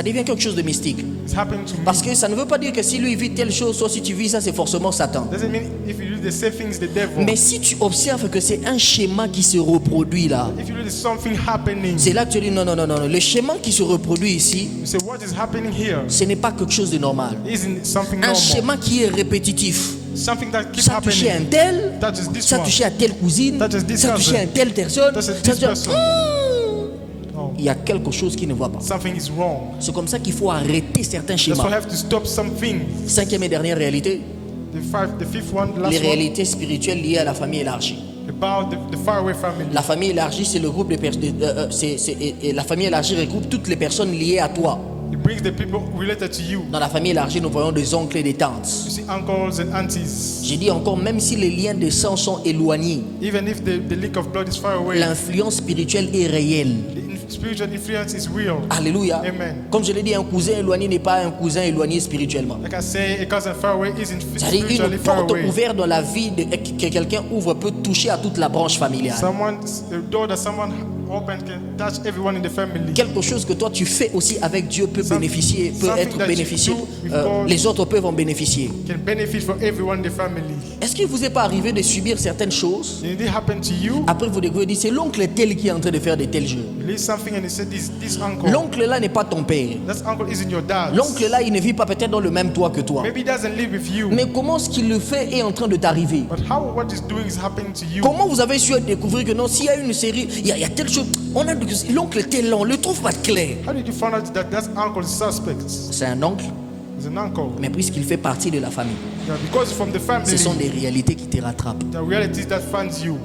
devient quelque chose de mystique. It's happening to me. Parce que ça ne veut pas dire que si lui vit telle chose, soit si tu vis ça, c'est forcément Satan. Doesn't mean if you do the same thing as the devil. Mais si tu observes que c'est un schéma qui se reproduit là, If you do something happening, c'est là que tu dis non. Le schéma qui se reproduit ici, you say what is happening here ce n'est pas quelque chose de normal. isn't something Un normal. schéma qui est répétitif. Something that keeps Ça a touché un happening. tel, That is this ça a one. touché à telle cousine, That is this ça a touché cousin. à telle personne. That is ça this a touché- person. Oh, Il y a quelque chose qui ne va pas. something is wrong. C'est comme ça qu'il faut arrêter certains That's why I schémas. have to stop something. Cinquième et dernière réalité, The fifth one, les last one. réalités spirituelles liées à la famille élargie. The about the faraway family. La famille élargie, c'est le groupe de personnes. La famille élargie regroupe toutes les personnes liées à toi. It brings the people related to you. Dans la famille élargie, nous voyons des oncles et des tantes. You see uncles and aunties. J'ai dit encore, même si les liens de sang sont éloignés, Even if the link of blood is far away, l'influence spirituelle est réelle. the spiritual influence is real. Alléluia. Amen. Comme je l'ai dit, un cousin éloigné n'est pas un cousin éloigné spirituellement. Like I say, a cousin far away isn't C'est-à-dire spiritually une far porte away. ouverte dans la vie que quelqu'un ouvre peut toucher à toute la branche familiale. A door that someone opened can touch everyone in the family. Quelque chose que toi tu fais aussi avec Dieu peut bénéficier, peut something être that you bénéficié. do with God Les autres peuvent en bénéficier. Can benefit for everyone in the family. Est-ce qu'il vous est pas arrivé de subir certaines choses? Did it happen to you? Après vous découvrez, dire c'est l'oncle tel qui est en train de faire de tels jeux. You leave something and you say this uncle. L'oncle là n'est pas ton père. That uncle isn't your dad. L'oncle là il ne vit pas peut-être dans le même toit que toi. Maybe he doesn't live with you. Mais comment ce qu'il le fait est en train de t'arriver? But how what he's doing is happening to you? Comment vous avez su découvrir que non, s'il y a une série, il y a telle chose, on a l'oncle tel là, on le trouve pas clair. How did you find out that uncle is suspect? C'est un oncle, He's an uncle. mais puisqu'il fait partie de la famille, Yeah, because from the family, ce sont des réalités qui te rattrapent. the realities that finds you.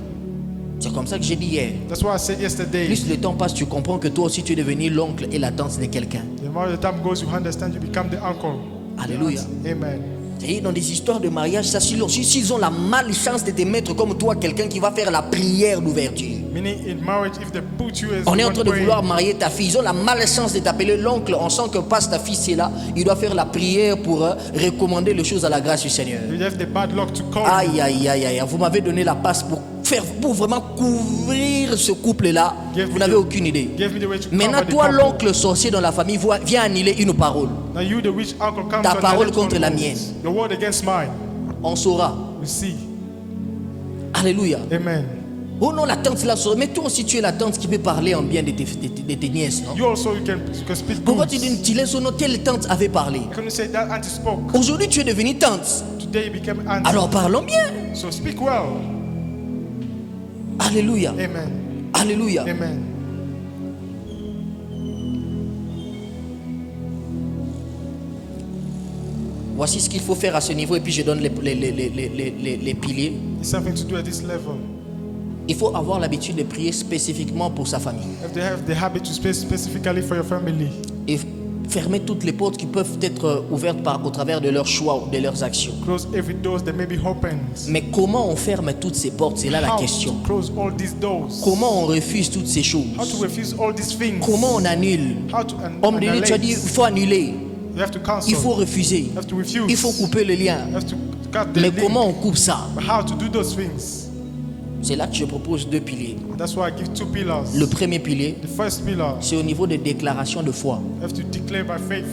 C'est comme ça que j'ai dit hier. That's why I said yesterday. Plus le temps passe, tu comprends que toi aussi tu es devenu l'oncle et la tante de quelqu'un. The more the time goes, you understand you become the uncle. Alléluia. Amen. Et dans des histoires de mariage, ça, s'ils ont la malchance de te mettre comme toi, quelqu'un qui va faire la prière d'ouverture. Meaning in marriage, if they put you as On est en one train de praying, vouloir marier ta fille. Ils ont la malchance de t'appeler l'oncle. On sent que passe ta fille, c'est là. Il doit faire la prière pour recommander les choses à la grâce du Seigneur. you have the bad luck to call. Aïe, aïe, aïe, aïe. Vous m'avez donné la passe pour vraiment couvrir ce couple-là. Vous n'avez aucune idée. Give me the way to Maintenant, cover the toi, couple. l'oncle sorcier dans la famille, viens annuler une parole. Now you, the witch uncle, comes Ta to parole annihilate contre one la word. mienne. Your word against mine. On saura. We see. Alléluia. Amen. Oh non, la tante là, mais toi aussi tu es la tante qui peut parler en bien de tes nièces, non? You also you can speak Pourquoi good. tu laisses au nom telle tante avait parlé? Can you say that auntie spoke? Aujourd'hui tu es devenue tante. Today you became auntie. Alors parlons bien. So speak well. Alléluia. Amen. Alléluia. Amen. Voici ce qu'il faut faire à ce niveau et puis je donne les piliers. It's something to do at this level. Il faut avoir l'habitude de prier spécifiquement pour sa famille. If they have the habit to pray specifically for your family, Et fermer toutes les portes qui peuvent être ouvertes au travers de leurs choix ou de leurs actions. close every door that may be opened. Mais comment on ferme toutes ces portes? C'est là la How question. to close all these doors? Comment on refuse toutes ces choses? How to refuse all these things? Comment on annule? How to Homme de Dieu, tu as dit, il faut annuler, You have to cancel. il faut refuser, You have to refuse. il faut couper le lien. You have to cut the Mais link. comment on coupe ça? But how to do those things? C'est là que je propose deux piliers. That's why I give two pillars. Le premier pilier, The first pillar, c'est au niveau des déclarations de foi. you have to declare by faith.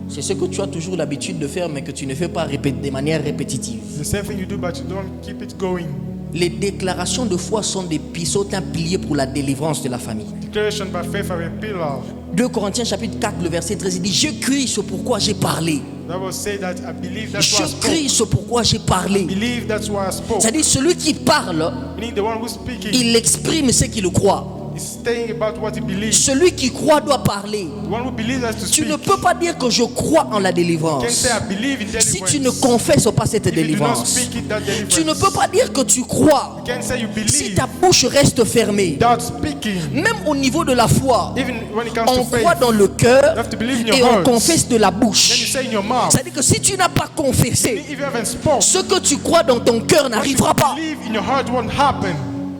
C'est ce que tu as toujours l'habitude de faire, mais que tu ne fais pas de manière répétitive. The same thing you do, but you don't keep it going. Les déclarations de foi sont un pilier pour la délivrance de la famille. Declaration by faith are a pillar. 2 Corinthiens chapitre 4, le verset 13, il dit, je crie ce pourquoi j'ai parlé. That will say that I believe that's why I Je spoke. crie ce pourquoi j'ai parlé. Believe that's why I spoke. C'est-à-dire celui qui parle, Meaning the one who's speaking il exprime ce qu'il croit. is saying about what he believes. Celui qui croit doit parler. The one who believes has to Tu speak. ne peux pas dire que je crois en la You can't délivrance say I believe in si deliverance. tu ne confesses pas cette If you do not délivrance. speak it, that deliverance. Tu ne peux pas dire que tu crois You can't say you si believe ta bouche reste fermée. without speaking. Même au niveau de la foi, Even when it comes on to faith, croit dans le cœur you have to believe in your et on heart. confesse de la Then you bouche. say in your mouth. C'est-à-dire que si tu n'as pas confessé, If you haven't spoken, ce que tu crois dans ton cœur what you n'arrivera pas. believe in your heart won't happen.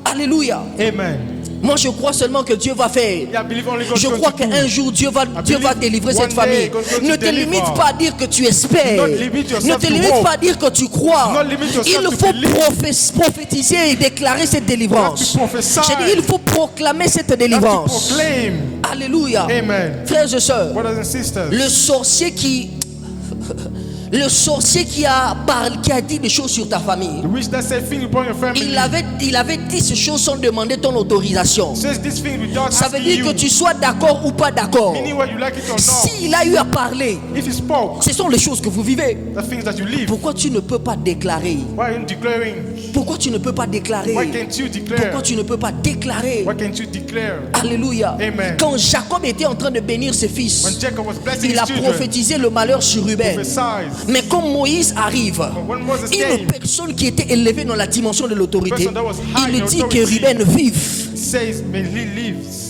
Alléluia. Amen. Moi je crois seulement que Dieu va faire. Yeah, I believe only God Je is crois going to qu'un do. jour Dieu va délivrer one cette famille. day God's going to Ne te deliver. limite pas à dire que tu espères. Do not limit yourself Ne te to limite hope. pas à dire que tu crois. Do not limit yourself Il to faut believe. prophétiser et déclarer cette délivrance. You have to prophesy. J'ai dit il faut proclamer cette You have to délivrance. proclaim. Alléluia. Amen. Frères et sœurs, Brothers and sisters, le sorcier qui a dit des choses sur ta famille. the witch that said things upon your family Il avait dit ces choses sans demander ton autorisation. says this thing without Ça veut asking dire you, que tu sois d'accord ou pas d'accord. meaning whether you like it or not. S'il a eu à parler, If he spoke, ce sont les choses que vous vivez. the things that you live. Pourquoi tu ne peux pas déclarer? Why are you declaring? Pourquoi tu ne peux pas déclarer? Why can't you declare? Pourquoi tu ne peux pas déclarer? Why can't you declare? Alléluia. Amen. Quand Jacob était en train de bénir ses fils, When Jacob was blessing il his a children, prophétisé le malheur sur Ruben. prophesied. Mais quand Moïse arrive, When Moses une came, personne qui était élevée dans la dimension de l'autorité, person that was high il in dit que authority, Ruben vive. he says, may he lives.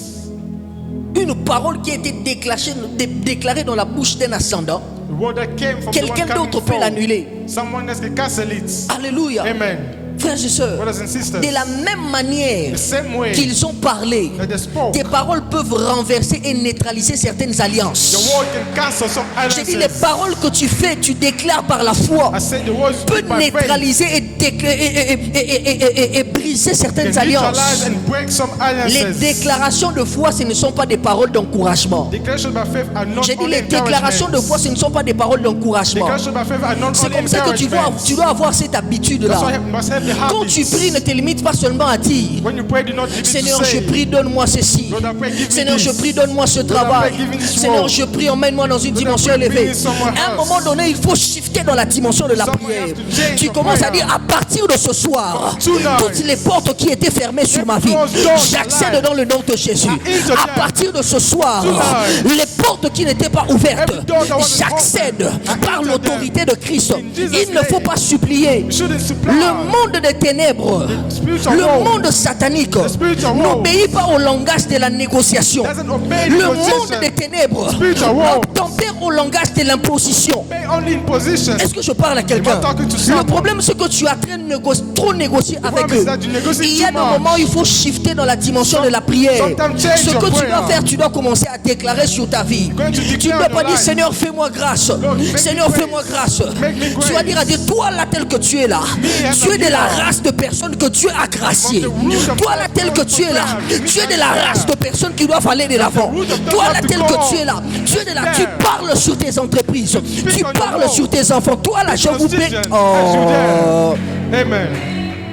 Une parole qui a été déclarée dans la bouche d'un ascendant, The word that came from the one quelqu'un coming d'autre peut forth. l'annuler. Someone else can cancel it. Alléluia. Amen. Frères et sœurs, Brothers and sisters, de la même manière the same way qu'ils ont parlé, that they spoke, tes paroles peuvent renverser et neutraliser certaines the alliances. word can cancel some J'ai dit, les alliances. paroles que tu fais, tu déclares par la foi, I said the words peut speak by faith neutraliser et briser certaines can neutralize alliances. and break some Les alliances. déclarations de foi, ce ne sont pas des paroles d'encouragement. Declaration by faith are not J'ai dit, only les déclarations de foi, encouragements. ce ne sont pas des paroles d'encouragement. Declaration by faith are not C'est only comme ça que tu encouragements. dois avoir cette habitude-là. That's why you must have the Quand tu habits. pries, ne te limite pas seulement à dire, When you pray, do not limit Seigneur, to je say, prie, donne-moi ceci. Lord, I pray, give me Seigneur, je this. prie, donne-moi ce Lord, I travail. pray, give me this Seigneur, work. je prie, emmène-moi dans une Lord, I dimension pray, bring élevée. me somewhere À un else. moment donné, il faut shifter dans la dimension de la Someone prière. have to change Tu your commences à prayer. dire, à partir de ce soir, Tonight, toutes les portes qui étaient fermées sur ma vie, closed doors j'accède alive. dans le nom de Jésus. into À them. partir de ce soir, Tonight, les portes qui n'étaient pas ouvertes, every door that wasn't j'accède open, par into l'autorité de Christ. In Jesus' Il ne faut name. pas supplier. You shouldn't supply. Le monde des ténèbres, The spiritual le world monde satanique spiritual world n'obéit pas au langage de la négociation. doesn't obey Le negotiation. monde des ténèbres Spiritual world tempère au langage de l'imposition. obey only in position. Est-ce que je parle à quelqu'un? Am I talking to Le someone? problème, c'est que tu es en train de trop négocier avec problem is eux. that you negotiate Il y a too des much. moments où il faut shifter dans la dimension de la prière. Sometimes change Ce que your tu dois prayer. faire, tu dois commencer à déclarer sur ta vie. Going to Tu ne declare dois in pas your dire, life. Seigneur, fais-moi grâce. make Seigneur, me fais-moi grâce. Make me Tu vas grace. dire à Dieu, toi là tel que tu es là, as tu a es de la believer. race de personnes que Dieu a graciées. From the root of Toi là God, tel que tu es là, from tu es de the la root race de personnes qui doivent aller de l'avant. root of God Toi là have to tel go que on. tu es là, tu es de là, tu There. parles sur tes entreprises, tu on your parles own. sur tes enfants. Toi là, je vous Decision paie. as you Oh. dare. Amen.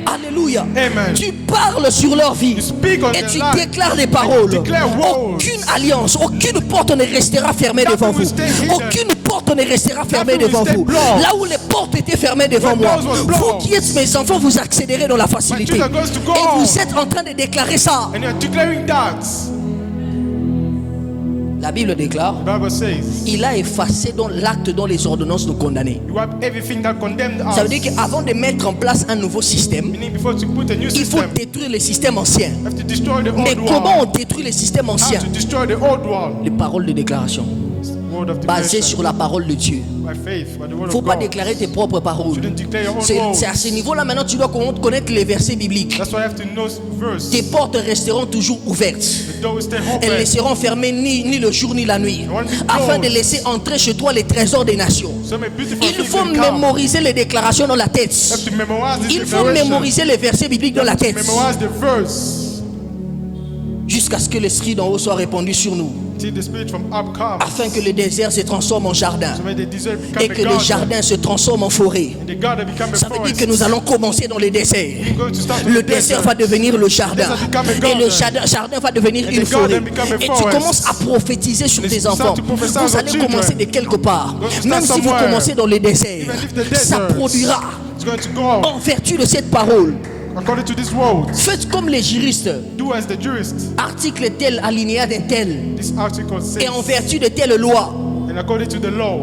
Alléluia. Amen. Tu parles sur leur vie You speak on et their tu life. déclares des paroles. declare words. Aucune alliance, aucune porte ne restera fermée Nothing devant will vous. stay hidden. Aucune porte ne restera fermée Nothing will devant stay vous. blocked. Là où les portes étaient fermées devant When moi, doors were vous blocked. qui êtes mes enfants, vous accélérez dans la facilité. children goes to go Et on. vous êtes en train de déclarer ça. And you're declaring that. La Bible déclare, The Bible says, il a effacé dans l'acte dans les ordonnances de condamner. you have everything that condemned us. Ça veut dire qu'avant de mettre en place un nouveau système, Meaning before to put a new il faut system, détruire le système ancien. you have to destroy the Mais old comment on one. détruit le système How ancien? to destroy the old one. Les paroles de déclaration Word of basées declaration. sur la parole de Dieu. By faith, by the Il word ne faut of pas God. déclarer tes propres paroles. You didn't declare your own C'est words. à ce niveau-là maintenant tu dois connaître les versets bibliques. That's why you have to know verse. Tes portes resteront toujours ouvertes. The door will stay Elles ne open. seront fermées ni le jour ni la nuit, won't be afin de closed. laisser entrer chez toi les trésors des nations. So many beautiful Il things faut can come. mémoriser les déclarations dans la You have tête. to memorize this Il faut declaration. mémoriser les versets bibliques dans la You have tête to memorize the verse. jusqu'à ce que l'Esprit d'en haut soit répandu sur nous, Till the spirit from up comes. afin que le désert se transforme en jardin So may the desert become et a que le garden. jardin se transforme en forêt. And the garden become a Ça veut dire forest. que nous allons commencer dans les déserts. We're going to start Le with the désert desert. va devenir le jardin. Desert become a Et le garden. jardin va devenir And une the garden forêt. become a Et tu forest. commences à prophétiser sur And tes you start enfants. to prophesy Vous over allez children. commencer de quelque part. Going to start Même si vous somewhere. commencez dans les déserts, Even if the ça desert produira is going to go out. en vertu de cette parole. According to this word, Faites comme les juristes. do as the jurist. Article tel, alinéa d'un tel. This article says, Et en vertu de telle loi, and according to the law,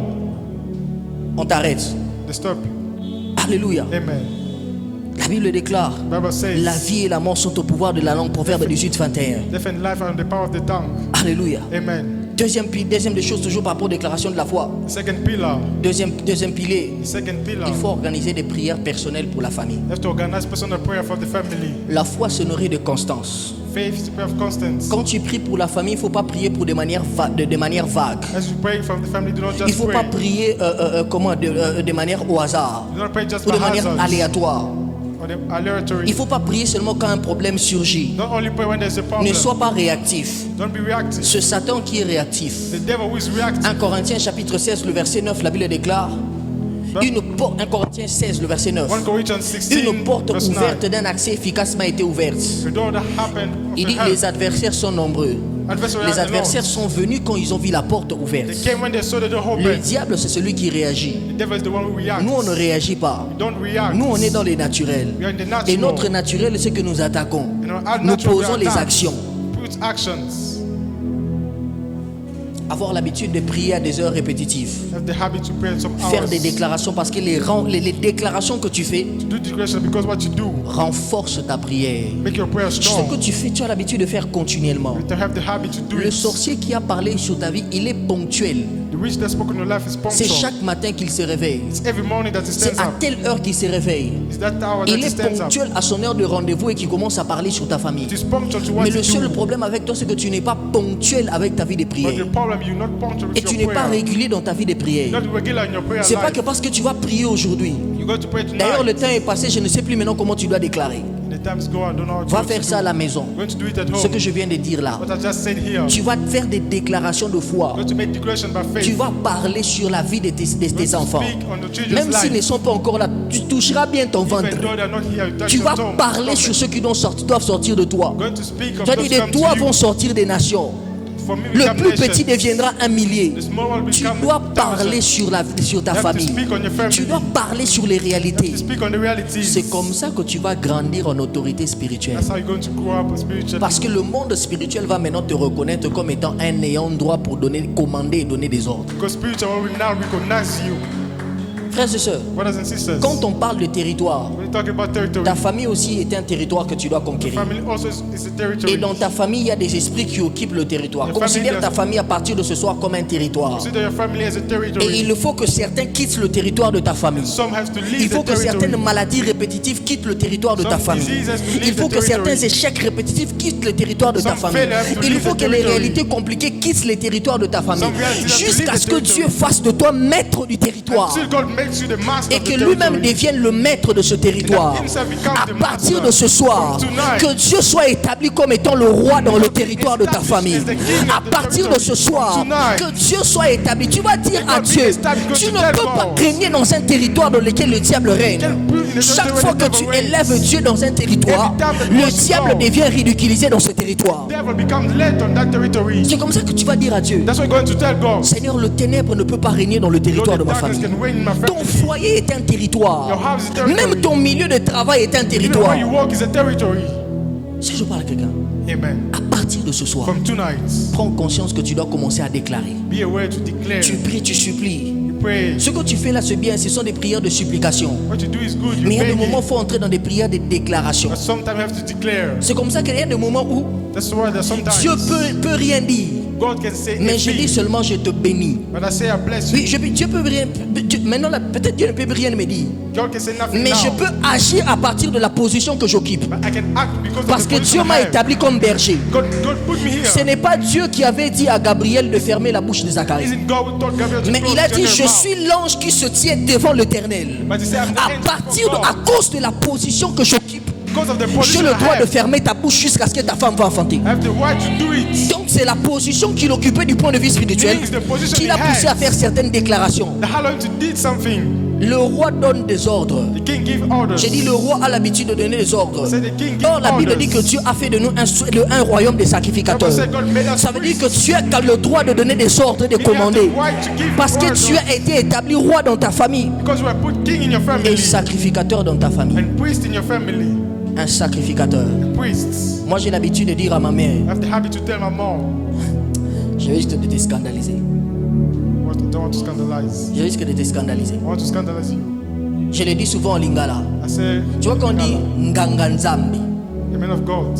on t'arrête. they stop. Alléluia. Amen. La Bible déclare, The Bible says, la vie et la mort sont au pouvoir de la langue. Proverbe 18, 21. death and life are in the power of the tongue. Alléluia. Amen. Deuxième des choses, toujours par rapport aux déclarations de la foi. The second pillar. Deuxième pilier, The second pillar. il faut organiser des prières personnelles pour la famille. You have to organize personal prayer for the family. La foi se nourrit de constance. Faith is the prayer of constance. Quand tu pries pour la famille, il ne faut pas prier pour de manière vague. As you pray from the family, do not Il ne just faut pas pray. prier de manière au hasard Do not pray just ou by de manière hazards aléatoire. or the aleatory. Il ne faut pas prier seulement quand un problème surgit. Don't only pray when there's a Ne problem. sois pas réactif. Don't be reactive. Ce Satan qui est réactif. The devil who is reactive. 1 Corinthiens chapitre 16, le verset 9, la Bible déclare. 1 Corinthiens 16, le verset 9. 1 Corinthians 16, Une porte verse 9. ouverte d'un accès efficace m'a été ouverte. The door that happened Il dit of the les adversaires sont nombreux. Adversary Les are alone. adversaires sont venus quand ils ont vu la porte ouverte. They came when they saw the door Le open. diable, c'est celui qui réagit. The devil is the one who reacts. Nous, on ne réagit pas. We don't react. Nous, on est dans les naturels. We are in the natural. Et notre naturel, c'est que nous attaquons. You know, our Nous natural posons les attacks. actions. Put actions. Avoir l'habitude de prier à des heures répétitives. Have the habit to pray some hours. Faire des déclarations parce que les déclarations que tu fais Do declaration because what you do renforcent ta prière. make your prayer Ce strong. que tu fais, tu as l'habitude de faire continuellement. You have the habit to do Le it. sorcier qui a parlé sur ta vie, il est ponctuel. The witch that spoke in your life is C'est punctual. chaque matin qu'il se réveille. It's every morning that he C'est stands à up. telle heure qu'il se réveille. It's that hour that Il he est stands up. ponctuel à son heure de rendez-vous et qui commence à parler sur ta famille. It is punctual to what Mais you le seul do. problème avec toi, c'est que tu n'es pas ponctuel avec ta vie de But prière. the problem, you're not punctual Et with tu your n'es pas prayer. régulier dans ta vie de prière. You're not regular in your prayer C'est pas life. que parce que tu vas prier aujourd'hui. You go to pray D'ailleurs, tonight. le temps est passé, je ne sais plus maintenant comment tu dois déclarer. The time's gone. I don't know how to Va do faire it. ça à la maison. Going to do it at Ce home. que je viens de dire là. What I just said here. Tu vas faire des déclarations de foi. Going to make declaration by faith. Tu vas parler sur la vie de tes enfants. Speak on the children's Même s'ils ne life. sont pas encore là, tu toucheras bien ton ventre. Even though they're not here, you touch Tu your vas tongue. parler sur ceux qui doivent sortir de toi. Going to speak of Tu as those dit, who de come to toi you. vont sortir des nations. For me, Le become plus nations. petit deviendra un millier. The small one Tu become dois parler thousands. sur ta You have to famille. speak on your family. Tu dois parler sur les réalités. To speak on the realities. C'est comme ça que tu vas grandir en autorité spirituelle. That's how you're going to grow up spiritually. Parce que le monde spirituel va maintenant te reconnaître comme étant un ayant droit pour commander et donner des ordres. Because spiritual will now recognize you. Frères et sœurs, Brothers and sisters. quand on parle de territoire, When you talk about territory, ta famille aussi est un territoire que tu dois conquérir. family also is a territory. Et dans ta famille, il y a des esprits qui occupent le territoire. Your Considère family ta has- famille à partir de ce soir comme un territoire. Consider your family as a Et territory. il faut que certains quittent le territoire de ta famille. Some have to leave Il faut the que territory. certaines maladies répétitives quittent le territoire de ta Some famille. diseases have to leave Il faut the que certains territory. échecs répétitifs quittent le territoire de ta Some famille. failure have to Il leave faut the que les territory. réalités compliquées quittent les territoires de ta famille. Some realities have to Jusqu'à leave ce the que territory. Dieu fasse de toi maître du territoire. Until God makes you the master Et of que the lui-même territory. devienne le maître de ce territoire. And that himself becomes À the partir master de ce soir, from tonight. que Dieu soit établi comme étant le roi dans le territoire de ta Established famille. as the king of À the partir de ce territory soir, from tonight. que Dieu soit établi. Tu vas dire à God be Dieu, established, tu go ne to tell peux pas God. régner dans un territoire dans lequel le diable règne. the Chaque territory fois the que devil tu reigns. élèves Dieu dans un territoire, Every time the le Lord is diable God. devient ridiculisé dans ce territoire. Devil becomes led on that territory. C'est comme ça que tu vas dire à Dieu, That's what you're going to tell God. Seigneur, le ténèbre ne peut pas régner dans le territoire de ma darkness famille. can reign in my family. Ton foyer est un territoire. Your house is a territory. Même ton milieu de travail est un Even territoire. where you walk is a territory. Si je parle à quelqu'un, Amen. à partir de ce soir, From tonight, prends conscience que tu dois commencer à déclarer. be aware to declare. Tu pries, tu supplies. You pray. Ce que tu fais là, c'est bien, ce sont des prières de supplication. What you do is good. You Mais il y a des beg moments où it. il faut entrer dans des prières de déclaration. But sometimes you have to declare. C'est comme ça qu'il y a des moments où That's why there's sometimes Dieu peut rien dire. God can say Mais je dis anything. seulement je te bénis. But I say I bless you. Oui, Dieu peut rien. Maintenant, là, peut-être Dieu ne peut rien me dire. God can say nothing Mais now. je peux agir à partir de la position que j'occupe. But I can act because Parce of the que position Dieu m'a I have. établi comme berger. God put me here. Ce n'est pas Dieu qui avait dit à Gabriel de fermer la bouche de Zacharie. Isn't God who told Gabriel to Mais close il a dit, Gabriel's je mouth? suis l'ange qui se tient devant l'Éternel. But he said, I'm the À angel partir de, of God. à cause de la position que j'occupe, Because of the j'ai position le I droit de have, fermer ta bouche jusqu'à ce que ta femme va enfanter. I have the right to do it. Donc c'est la position qu'il occupait du point de vue spirituel Means the position qui l'a he poussé has. à faire certaines déclarations. The Halloween to did something. Le roi donne des ordres. The king give orders. J'ai dit le roi a l'habitude de donner des ordres. Say the king give Or la Bible orders. dit que Dieu a fait de nous un royaume des sacrificateurs. Bible said God made us Ça veut dire que priests. tu as le droit de donner des ordres et de You have the commander. right to give Parce que orders. tu as été établi roi dans ta famille Because you are put king in your et family. sacrificateur dans ta famille. And priest in your family. Un sacrificateur. Priests. Moi j'ai l'habitude de dire à ma mère, I have the habit to tell my mom. je risque de te scandaliser. Don't want to scandalize. Je risque de te scandaliser. I want to scandalize you. Je le dis souvent en lingala. I say, Tu vois qu'on dit nganga nzambi. the men of God.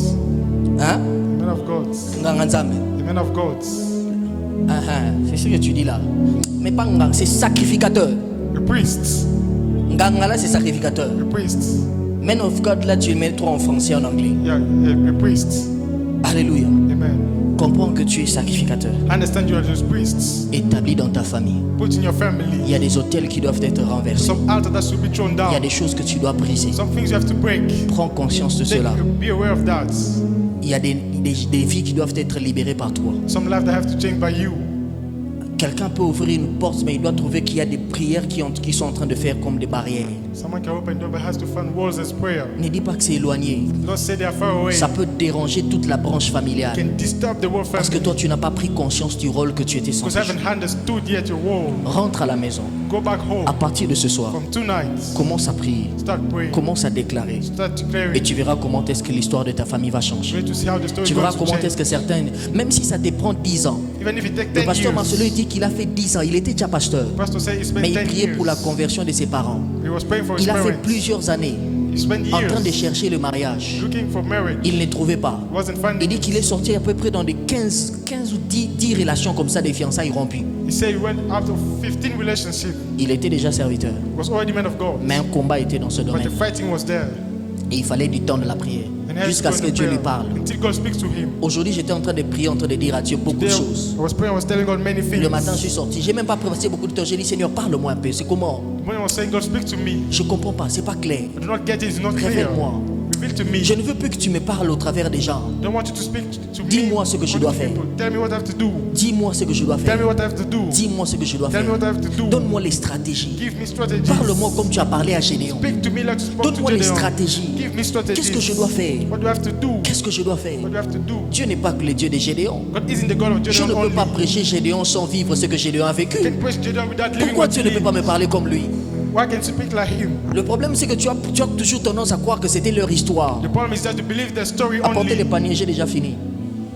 Hein? The men of God. Nganga nzambi. The men of God. C'est ce que tu dis là. Mais pas nganga, c'est sacrificateur. The priests. Nganga là c'est sacrificateur. The priests. Men of God là tu le mets trop en français et en anglais. Yeah, a priest. Alléluia. Amen. Comprends que tu es sacrificateur. Understand you are just priests. Établi dans ta famille. Put in your family. Il y a des hôtels qui doivent être renversés. Some altar that should be thrown Il y a down. des choses que tu dois briser. Some things you have to break. Prends conscience de cela. Be aware of that. Il y a des vies qui doivent être libérées par toi. Some lives that have to change by you. Quelqu'un peut ouvrir une porte, mais il doit trouver qu'il y a des prières qui sont en train de faire comme des barrières. Someone can open door but has to find walls as prayer. Ne dis pas que c'est éloigné. Don't say they are far away. Ça peut déranger toute la branche familiale. Can disturb the whole Parce que family. toi, tu n'as pas pris conscience du rôle que tu étais Because censé I jouer. haven't understood yet your role. Rentre à la maison. Go back home. À partir de ce soir, From tonight, commence à prier. start praying. Commence à déclarer. Start Et declaring. tu verras comment est-ce que l'histoire de ta famille va changer. Wait to see how the story Tu verras goes to comment est-ce change. que certains, même si ça te prend 10 ans, Even if it takes le 10 pasteur Marcelo years. dit qu'il a fait 10 ans, il était déjà pasteur, The pastor said he spent mais il 10 priait pour la years. conversion de ses parents. He was praying for his Il a fait parents. plusieurs années He spent en train de years chercher le mariage. looking for marriage. Il ne trouvait pas. Wasn't Il finding dit it. qu'il est sorti à peu près dans des 15 ou 10 relations comme ça, des fiançailles rompues. He said he went out of 15 relationships. Il était déjà serviteur, He was already man of God. mais un combat était dans ce But domaine. the fighting was there. Et il fallait du temps de la prière, And he had to jusqu'à go ce in que Dieu prayer lui parle. until God speaks to him. Aujourd'hui, j'étais en train de prier, en train de dire à Dieu beaucoup de There, choses. I was praying, I was telling God many things. Le matin, je suis sorti. J'ai même pas passé beaucoup de temps. J'ai dit, Seigneur, parle-moi un peu. C'est comment? The morning I was saying, God, speak to me. Je comprends pas. C'est pas clair. I do not get it, it's not clear. Révèle-moi. Reveal to me. Je ne veux plus que tu me parles au travers des gens. I don't want you to speak to me. Dis-moi ce que je to dois the faire. people. Tell me what I have to do. Dis-moi ce que je dois Tell me faire. what I have to do. Dis-moi ce que je dois Tell me faire. what I have to do. Donne-moi les stratégies. Give me strategies. Parle-moi comme tu as parlé à Gédéon. Speak to me like you spoke to Donne-moi les Gideon. stratégies. Give me strategies. Qu'est-ce que je dois faire? What do I have to do? Qu'est-ce que je dois faire? What do I have to do? Dieu n'est pas que le Dieu de Gédéon. God isn't the God of Je Gideon ne peux only. pas prêcher Gédéon sans vivre ce que Gédéon a vécu. You can praise Gideon without living Pourquoi what tu he ne peux lived. pas me parler comme lui? Why can't you speak like him? Le problème, c'est que tu as toujours tendance à croire que c'était leur histoire. The problem is that you believe their story Apportez only. les paniers, j'ai déjà fini.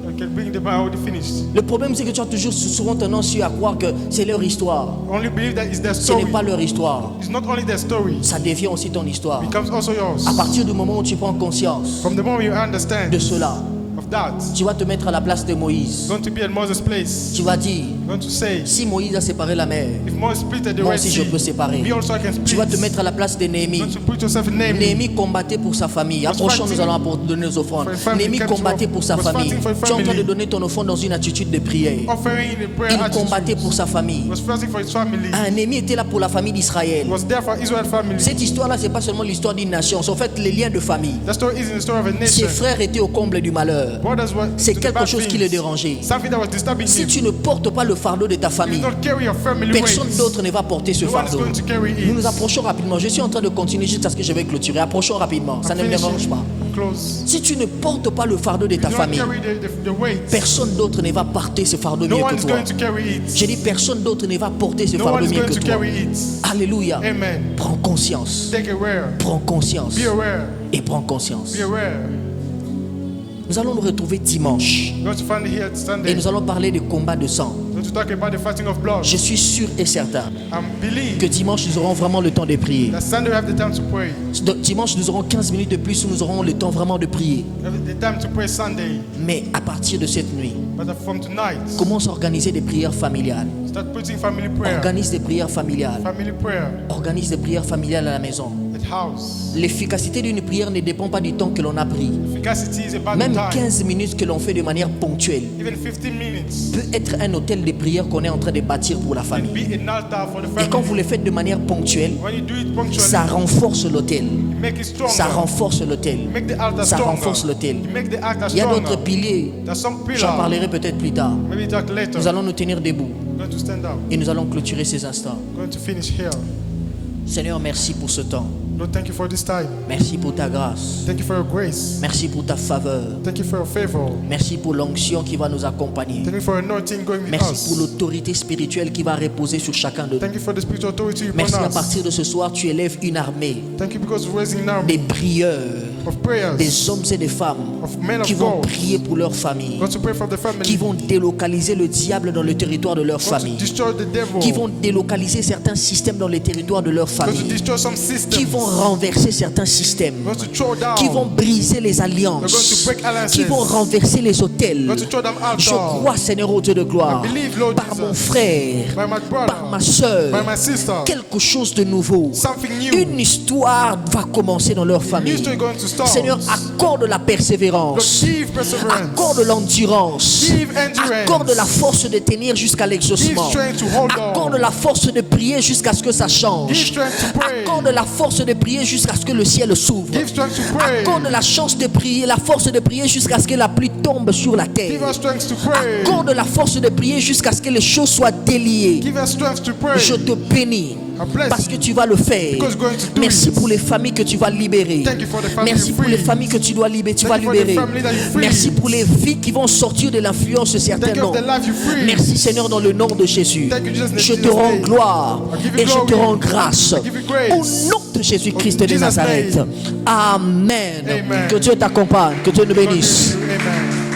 I can bring them out already finished. Le problème, c'est que tu as toujours souvent tendance à croire que c'est leur histoire. Only believe that it's their Ce story. n'est pas leur histoire. It's not only their story. Ça devient aussi ton histoire. It becomes also yours. À partir du moment où tu prends conscience From the moment you understand de cela, of that, tu vas te mettre à la place de Moïse. going to be at Moses' place. Tu vas dire, Going to say, si Moïse a séparé la mer, if Moses split the moi Red aussi je Sea, peux séparer. me also I can split. Tu vas te mettre à la place de Néhémie. Going to put yourself in Nehemiah. Néhémie combattait pour sa famille. Approchons, nous allons donner nos offrandes. For a family, Néhémie came to combattait pour sa was famille. fighting for a Tu es en train de family. donner ton offrande dans une attitude de prière. Offering in a prayer Il attitude. combattait pour sa famille. Was fighting for his family. Néhémie était là pour la famille d'Israël. Was there for Israel family. Cette histoire-là, c'est pas seulement l'histoire d'une nation, c'est en fait les liens de famille. That story isn't the story of a Ses nation. frères étaient au comble du malheur. Brothers were C'est to the quelque bad chose qui things. le dérangeait. Something that was disturbing Si him. tu ne portes pas le fardeau de ta You famille, don't carry your family personne weight. d'autre ne va porter ce No one is fardeau. going to carry it. Nous nous approchons rapidement. Je suis en train de continuer jusqu'à ce que je vais clôturer. Approchons rapidement. Ça ne me dérange pas. Close. Si tu ne portes pas le fardeau de ta You don't famille, carry the weight. personne d'autre ne va porter ce fardeau No mieux one que is toi. going to carry it. J'ai dit personne d'autre ne va porter ce No one fardeau is mieux going que to toi. carry it. Alléluia. Amen. Prends conscience. Take aware. Prends conscience. Be aware. Et prends conscience. Be aware. Nous allons nous retrouver dimanche. You're going to find it here Et Sunday. nous allons parler de combat de sang. We're going to talk about the fighting of blood. Je suis sûr et certain Believe que dimanche, nous aurons vraiment le temps de prier. that Sunday we have the time to pray. Dimanche, nous aurons 15 minutes de plus où nous aurons le temps vraiment de prier. We have the time to pray Sunday. Mais à partir de cette nuit, But from tonight, commence à organiser des prières familiales. start putting family prayer. Organise des prières familiales. Family prayer Organise des prières familiales à la maison. at house. L'efficacité d'une prière ne dépend pas du temps que l'on a pris. Efficacy is about Même the time. 15 minutes que l'on fait de manière ponctuelle Even 15 minutes peut être un hôtel de prière qu'on est en train de bâtir pour la can famille. be an altar for the Et quand vous family. le faites de manière ponctuelle, When you do it punctually, ça renforce l'hôtel. you make it stronger. Ça renforce l'hôtel. You make the altar Ça stronger. renforce l'hôtel. You make the altar Il y a stronger. d'autres piliers. There's some J'en pillar. parlerai peut-être plus tard. Maybe talk later. Nous allons nous tenir debout Going to stand up. et nous allons clôturer ces instants. Going to finish here. Seigneur, merci pour ce temps. Lord, thank you for this time. Merci pour ta grâce. Thank you for your grace. Merci pour ta faveur. Thank you for your favor. Merci pour l'onction qui va nous accompagner. Thank you for anointing going with Merci us. pour l'autorité spirituelle qui va reposer sur chacun de nous. Thank you for the spiritual authority upon Merci à us. partir de ce soir, tu élèves une armée, Thank you because we're raising an army des prieurs, of prayers, des hommes et des femmes of men qui of vont God. prier pour leur famille, Going to pray for the family. qui vont délocaliser le diable dans le territoire de leur Going to famille, destroy the devil. qui vont délocaliser certains systèmes dans le territoire de leur Going to famille, destroy some qui systems. vont renverser certains systèmes, Going to throw down. qui vont briser les They're going alliances, to break alliances. qui vont renverser les hôtels. Going to throw them out. Je crois, Seigneur, au Dieu de gloire, I believe, Lord par Jesus, mon frère, by my brother, par ma soeur, by my sister, quelque chose de nouveau. something new. Une histoire va commencer dans leur New famille. story going to start. Seigneur, accorde la Lord, persévérance, give perseverance. accorde l'endurance, Give endurance. accorde la force de tenir jusqu'à Give l'exaucement, strength to hold accorde on. la force de prier jusqu'à ce que ça Give change, strength to pray. accorde la force de prier jusqu'à ce que le ciel s'ouvre, Give strength to pray. accorde la chance de prier, la force de prier jusqu'à ce que la pluie tombe sur la Give terre, us strength to pray. accorde la force de prier jusqu'à ce que les choses soient déliées. Give us strength to pray. Je te bénis bless parce que you. tu vas le faire. Because you're going to do Merci it. pour les familles que tu vas libérer. Thank you for the family Merci you pour les free. familles que tu dois libérer, tu Thank vas you for the libérer. family that you free. Merci pour les vies qui vont sortir de l'influence de certains Thank you noms. for the life you free. Merci Seigneur dans le nom de Jésus. Thank you, Jesus, in Je te Jesus' rends name. gloire I give you et je te glory. rends grâce. I give you grace. Au nom de Jésus-Christ In de Jesus' Nazareth. name. Amen. Amen. Que Dieu t'accompagne, que Dieu nous bénisse. Amen.